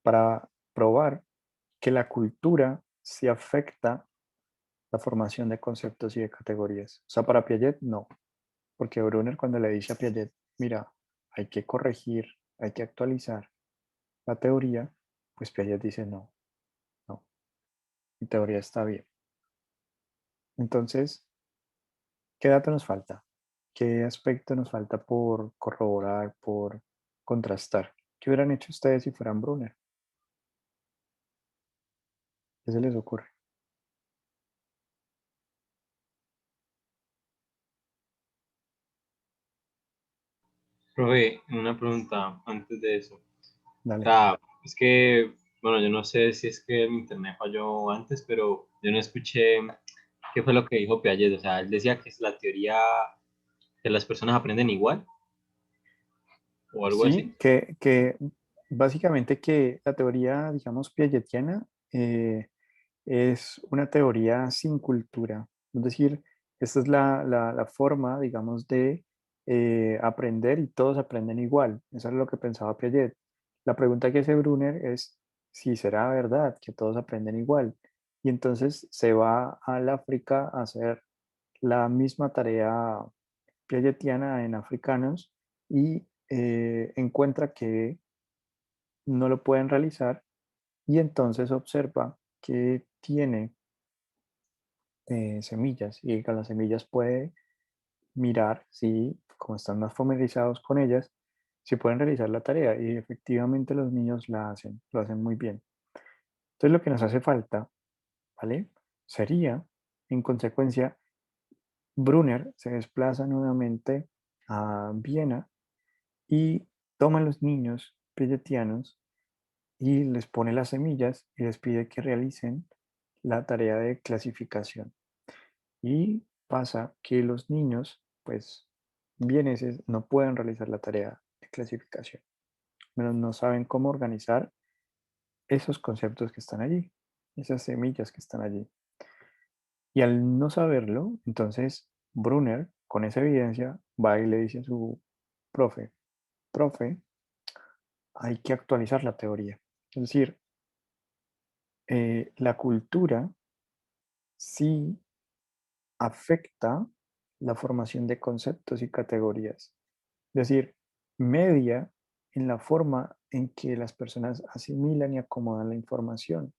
para probar que la cultura sí afecta la formación de conceptos y de categorías? O sea, para Piaget no, porque Brunner cuando le dice a Piaget, mira, hay que corregir, hay que actualizar la teoría, pues Piaget dice no, no, mi teoría está bien. Entonces, ¿qué dato nos falta? ¿Qué aspecto nos falta por corroborar, por contrastar? ¿Qué hubieran hecho ustedes si fueran Brunner? ¿Qué se les ocurre? Profe, una pregunta antes de eso. O Dale. sea, es que, bueno, yo no sé si es que mi internet falló antes, pero yo no escuché qué fue lo que dijo Piaget. O sea, él decía que es la teoría que las personas aprenden igual o algo Sí, así. que básicamente que la teoría, digamos, piagetiana es una teoría sin cultura. Es decir, esta es la forma, digamos, de aprender y todos aprenden igual. Eso es lo que pensaba Piaget. La pregunta que hace Brunner es si será verdad que todos aprenden igual. Y entonces se va al África a hacer la misma tarea piagetiana en africanos y encuentra que no lo pueden realizar y entonces observa que tiene semillas y con las semillas puede mirar si, como están más familiarizados con ellas, si pueden realizar la tarea y efectivamente los niños la hacen, lo hacen muy bien. Entonces lo que nos hace falta, ¿vale? Sería, en consecuencia, Brunner se desplaza nuevamente a Viena y toma a los niños piagetianos y les pone las semillas y les pide que realicen la tarea de clasificación. Y pasa que los niños, pues, vieneses no pueden realizar la tarea de clasificación, pero no saben cómo organizar esos conceptos que están allí, esas semillas que están allí. Y al no saberlo, entonces Brunner, con esa evidencia, va y le dice a su profe, profe, hay que actualizar la teoría. Es decir, la cultura sí afecta la formación de conceptos y categorías. Es decir, media en la forma en que las personas asimilan y acomodan la información.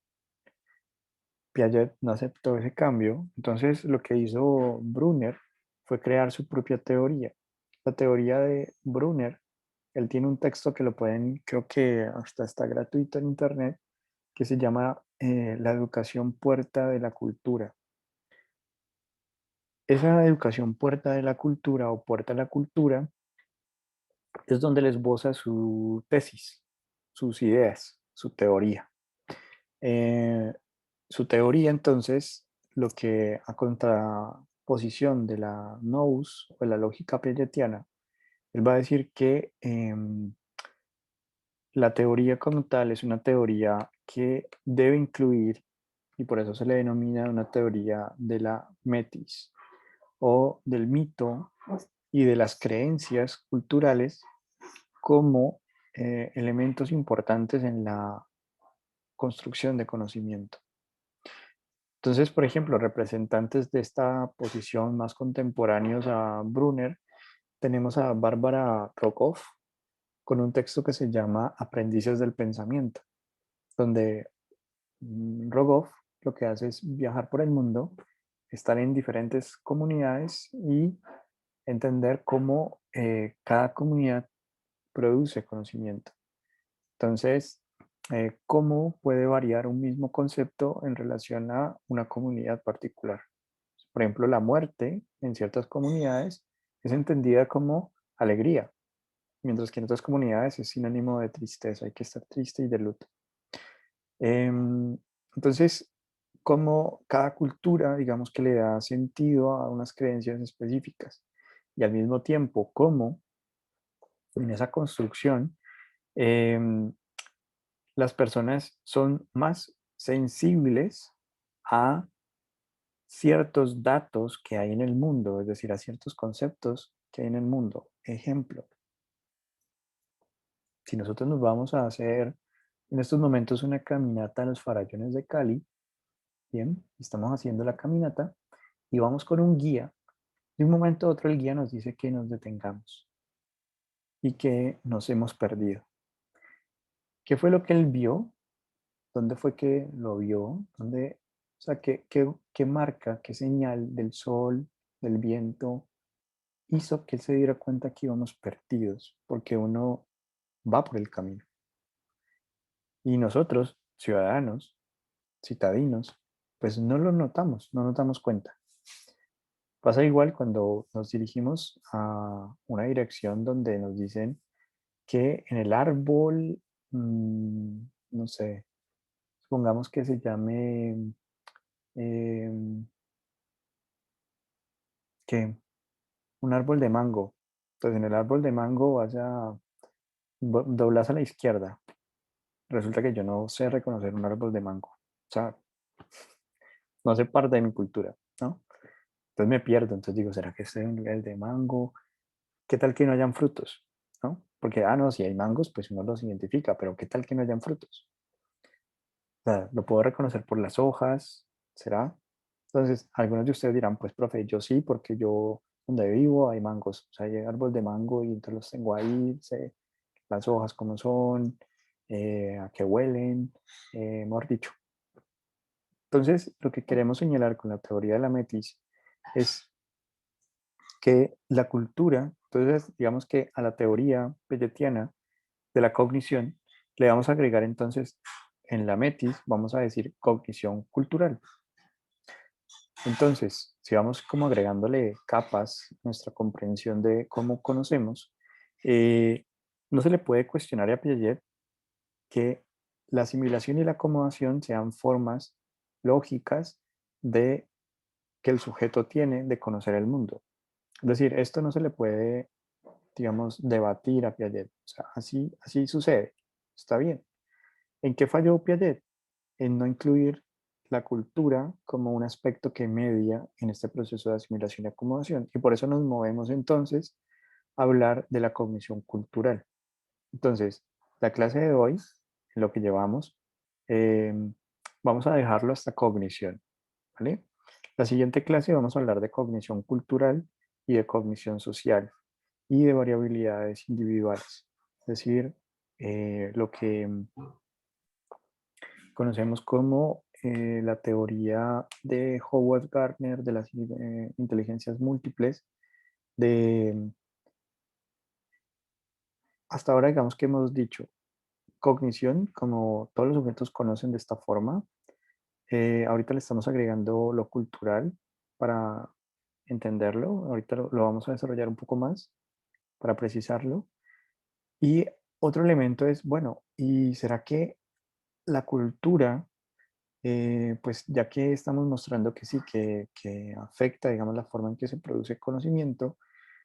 Piaget no aceptó ese cambio, entonces lo que hizo Brunner fue crear su propia teoría. La teoría de Brunner, él tiene un texto que lo pueden, creo que hasta está gratuito en internet, que se llama La educación puerta de la cultura. Esa educación puerta de la cultura o puerta a la cultura es donde les esboza su tesis, sus ideas, su teoría. Eh, Su teoría, entonces, lo que a contraposición de la nous o de la lógica piagetiana, él va a decir que la teoría como tal es una teoría que debe incluir, y por eso se le denomina una teoría de la metis o del mito y de las creencias culturales como elementos importantes en la construcción de conocimiento. Entonces, por ejemplo, representantes de esta posición más contemporáneos a Brunner, tenemos a Bárbara Rogoff con un texto que se llama Aprendices del Pensamiento, donde Rogoff lo que hace es viajar por el mundo, estar en diferentes comunidades y entender cómo cada comunidad produce conocimiento. Entonces, ¿cómo puede variar un mismo concepto en relación a una comunidad particular? Por ejemplo, la muerte en ciertas comunidades es entendida como alegría, mientras que en otras comunidades es sinónimo de tristeza, hay que estar triste y de luto. Entonces, cómo cada cultura, digamos que le da sentido a unas creencias específicas y al mismo tiempo cómo en esa construcción em, las personas son más sensibles a ciertos datos que hay en el mundo, es decir, a ciertos conceptos que hay en el mundo. Ejemplo, si nosotros nos vamos a hacer en estos momentos una caminata a los farallones de Cali, bien, estamos haciendo la caminata y vamos con un guía. De un momento a otro el guía nos dice que nos detengamos y que nos hemos perdido. ¿Qué fue lo que él vio? ¿Dónde fue que lo vio? ¿Dónde, o sea, qué marca, qué señal del sol, del viento hizo que él se diera cuenta que íbamos perdidos? Porque uno va por el camino. Y nosotros, ciudadanos, citadinos, pues no lo notamos, no nos damos cuenta. Pasa igual cuando nos dirigimos a una dirección donde nos dicen que en el árbol, no sé, supongamos que se llame, em, ¿qué? Un árbol de mango. Entonces en el árbol de mango vas a, doblas a la izquierda. Resulta que yo no sé reconocer un árbol de mango. O sea, no hace parte de mi cultura, ¿no? Entonces me pierdo. Entonces digo, ¿será que este es un lugar de mango? ¿Qué tal que no hayan frutos? ¿No? Porque, no, si hay mangos, pues uno los identifica, pero ¿qué tal que no hayan frutos? O sea, lo puedo reconocer por las hojas, ¿será? Entonces, algunos de ustedes dirán, pues, profe, yo sí, porque yo donde vivo hay mangos, o sea, hay árbol de mango y entonces los tengo ahí, sé las hojas cómo son, a qué huelen, mejor dicho. Entonces, lo que queremos señalar con la teoría de la Metis es que la cultura, entonces, digamos que a la teoría pelletiana de la cognición, le vamos a agregar entonces en la Metis, vamos a decir cognición cultural. Entonces, si vamos como agregándole capas a nuestra comprensión de cómo conocemos, no se le puede cuestionar a Piaget que la asimilación y la acomodación sean formas lógicas de que el sujeto tiene de conocer el mundo. Es decir, esto no se le puede, digamos, debatir a Piaget. O sea, así sucede. Está bien. ¿En qué falló Piaget? En no incluir la cultura como un aspecto que media en este proceso de asimilación y acomodación. Y por eso nos movemos entonces a hablar de la cognición cultural. Entonces, la clase de hoy, en lo que llevamos, eh, vamos a dejarlo hasta cognición, ¿vale? La siguiente clase vamos a hablar de cognición cultural y de cognición social y de variabilidades individuales, es decir, lo que conocemos como la teoría de Howard Gardner de las inteligencias múltiples, de hasta ahora digamos que hemos dicho cognición, como todos los sujetos conocen de esta forma. Ahorita le estamos agregando lo cultural para entenderlo. Ahorita lo vamos a desarrollar un poco más para precisarlo. Y otro elemento es, bueno, ¿y será que la cultura, pues ya que estamos mostrando que sí, que afecta, digamos, la forma en que se produce conocimiento,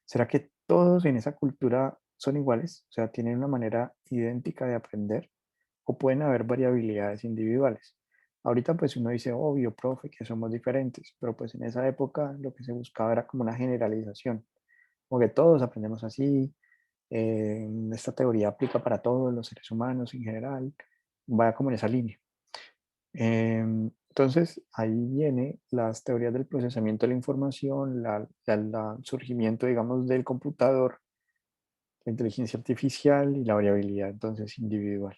¿será que todos en esa cultura son iguales? O sea, tienen una manera idéntica de aprender o pueden haber variabilidades individuales. Ahorita pues uno dice, obvio, profe, que somos diferentes, pero pues en esa época lo que se buscaba era como una generalización, como que todos aprendemos así, esta teoría aplica para todos los seres humanos en general, vaya como en esa línea. Entonces, ahí viene las teorías del procesamiento de la información, el surgimiento, digamos, del computador, la inteligencia artificial y la variabilidad, entonces, individual,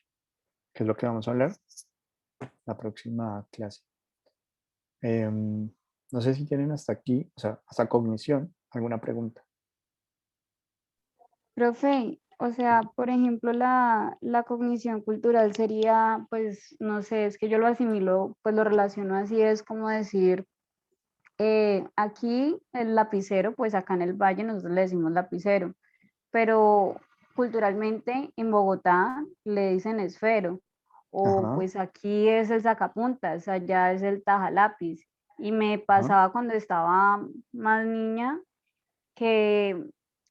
que es lo que vamos a hablar la próxima clase. No sé si tienen hasta aquí, o sea, hasta cognición, alguna pregunta. Profe, o sea, por ejemplo, la cognición cultural sería, pues, no sé, es que yo lo asimilo, pues lo relaciono así, es como decir, aquí el lapicero, pues acá en el valle nosotros le decimos lapicero, pero culturalmente en Bogotá le dicen esfero. o Ajá. pues aquí es el sacapuntas, allá es el tajalápiz. Y me Ajá. pasaba cuando estaba más niña que,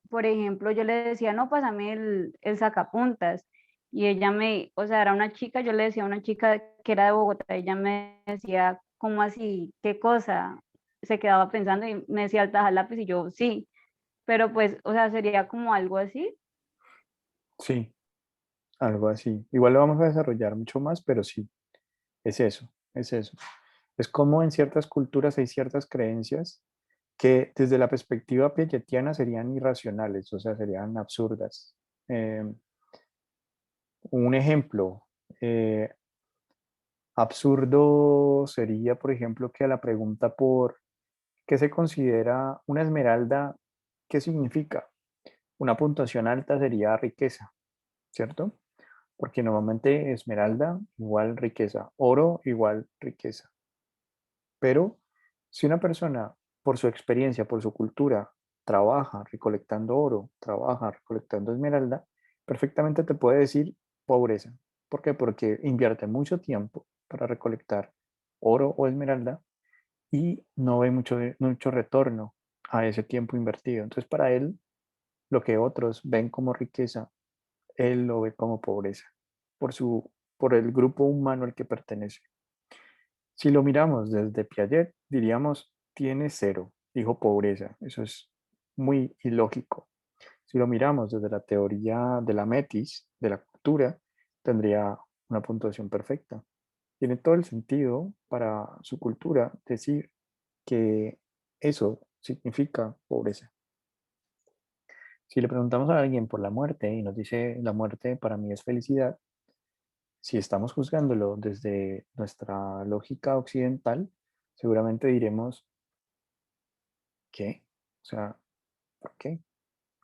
por ejemplo, yo le decía, no, pásame el sacapuntas. Y ella o sea, era una chica, yo le decía a una chica que era de Bogotá, ella me decía, ¿cómo así? ¿Qué cosa? Se quedaba pensando y me decía el tajalápiz y yo, sí, pero pues, o sea, sería como algo así. Sí, algo así. Igual lo vamos a desarrollar mucho más, pero sí, es eso, es eso. Es como en ciertas culturas hay ciertas creencias que desde la perspectiva piagetiana serían irracionales, o sea, serían absurdas. Eh, un ejemplo absurdo sería, por ejemplo, que a la pregunta por qué se considera una esmeralda, ¿qué significa? Una puntuación alta sería riqueza, ¿cierto? Porque normalmente esmeralda igual riqueza, oro igual riqueza. Pero si una persona, por su experiencia, por su cultura, trabaja recolectando oro, trabaja recolectando esmeralda, perfectamente te puede decir pobreza. ¿Por qué? Porque invierte mucho tiempo para recolectar oro o esmeralda y no ve mucho retorno a ese tiempo invertido. Entonces, para él, lo que otros ven como riqueza, él lo ve como pobreza por el grupo humano al que pertenece. Si lo miramos desde Piaget, diríamos, tiene cero, dijo pobreza. Eso es muy ilógico. Si lo miramos desde la teoría de la metis, de la cultura, tendría una puntuación perfecta. Tiene todo el sentido para su cultura decir que eso significa pobreza. Si le preguntamos a alguien por la muerte y nos dice la muerte para mí es felicidad, si estamos juzgándolo desde nuestra lógica occidental, seguramente diremos, ¿qué? O sea, ¿por qué?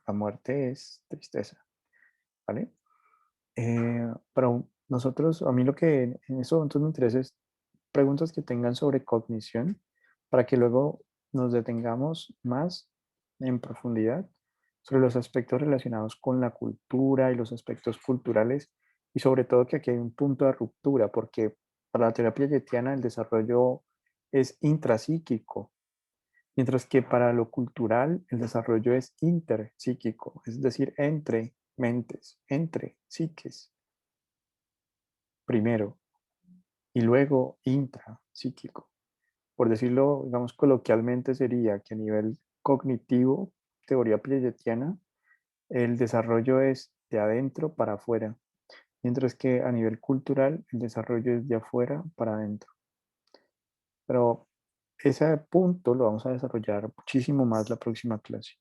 La muerte es tristeza, ¿vale? Pero nosotros, a mí lo que en eso entonces me interesa es preguntas que tengan sobre cognición para que luego nos detengamos más en profundidad sobre los aspectos relacionados con la cultura y los aspectos culturales y sobre todo que aquí hay un punto de ruptura porque para la terapia piagetiana el desarrollo es intrapsíquico, mientras que para lo cultural el desarrollo es interpsíquico, es decir, entre mentes, entre psiques, primero y luego intrapsíquico. Por decirlo, digamos, coloquialmente sería que a nivel cognitivo, teoría piagetiana, el desarrollo es de adentro para afuera, mientras que a nivel cultural el desarrollo es de afuera para adentro. Pero ese punto lo vamos a desarrollar muchísimo más la próxima clase.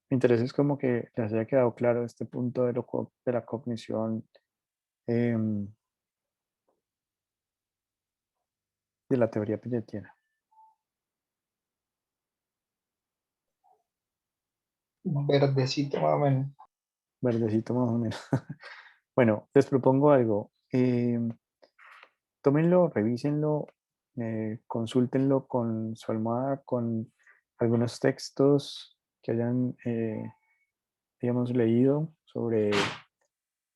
Mi interés es como que les haya quedado claro este punto de la cognición em, de la teoría piagetiana. Verdecito más o menos. Verdecito más o menos. Bueno, les propongo algo. Tómenlo, revísenlo, consúltenlo con su almohada, con algunos textos que hayan, digamos, leído sobre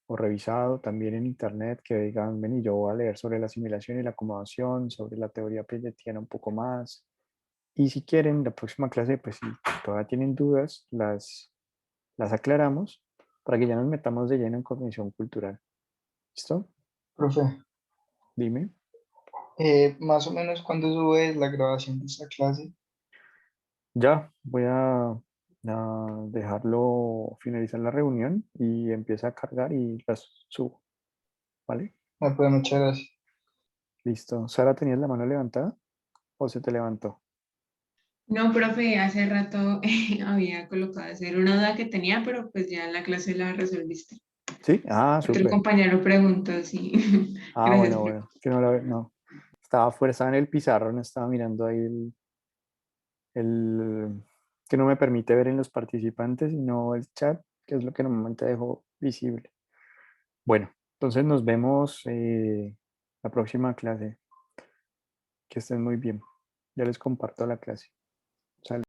o revisado también en internet, que digan, ven y yo voy a leer sobre la asimilación y la acomodación, sobre la teoría piagetiana un poco más. Y si quieren, la próxima clase, pues si todavía tienen dudas, las aclaramos para que ya nos metamos de lleno en cognición cultural. ¿Listo? Profe, Dime. más o menos cuando sube la grabación de esta clase. Ya, voy a dejarlo finalizar la reunión y empieza a cargar y las subo. ¿Vale? Pues muchas gracias. Listo. Sara, ¿tenías la mano levantada o se te levantó? No, profe, hace rato había colocado a hacer una duda que tenía, pero pues ya en la clase la resolviste. Sí. Ah, Otro súper. compañero preguntó, sí. Ah, Gracias, bueno, profe. bueno. Que no la no. Estaba fuerza en el pizarrón, estaba mirando ahí el que no me permite ver en los participantes, sino el chat, que es lo que normalmente dejo visible. Bueno, entonces nos vemos la próxima clase. Que estén muy bien. Ya les comparto la clase. Sale.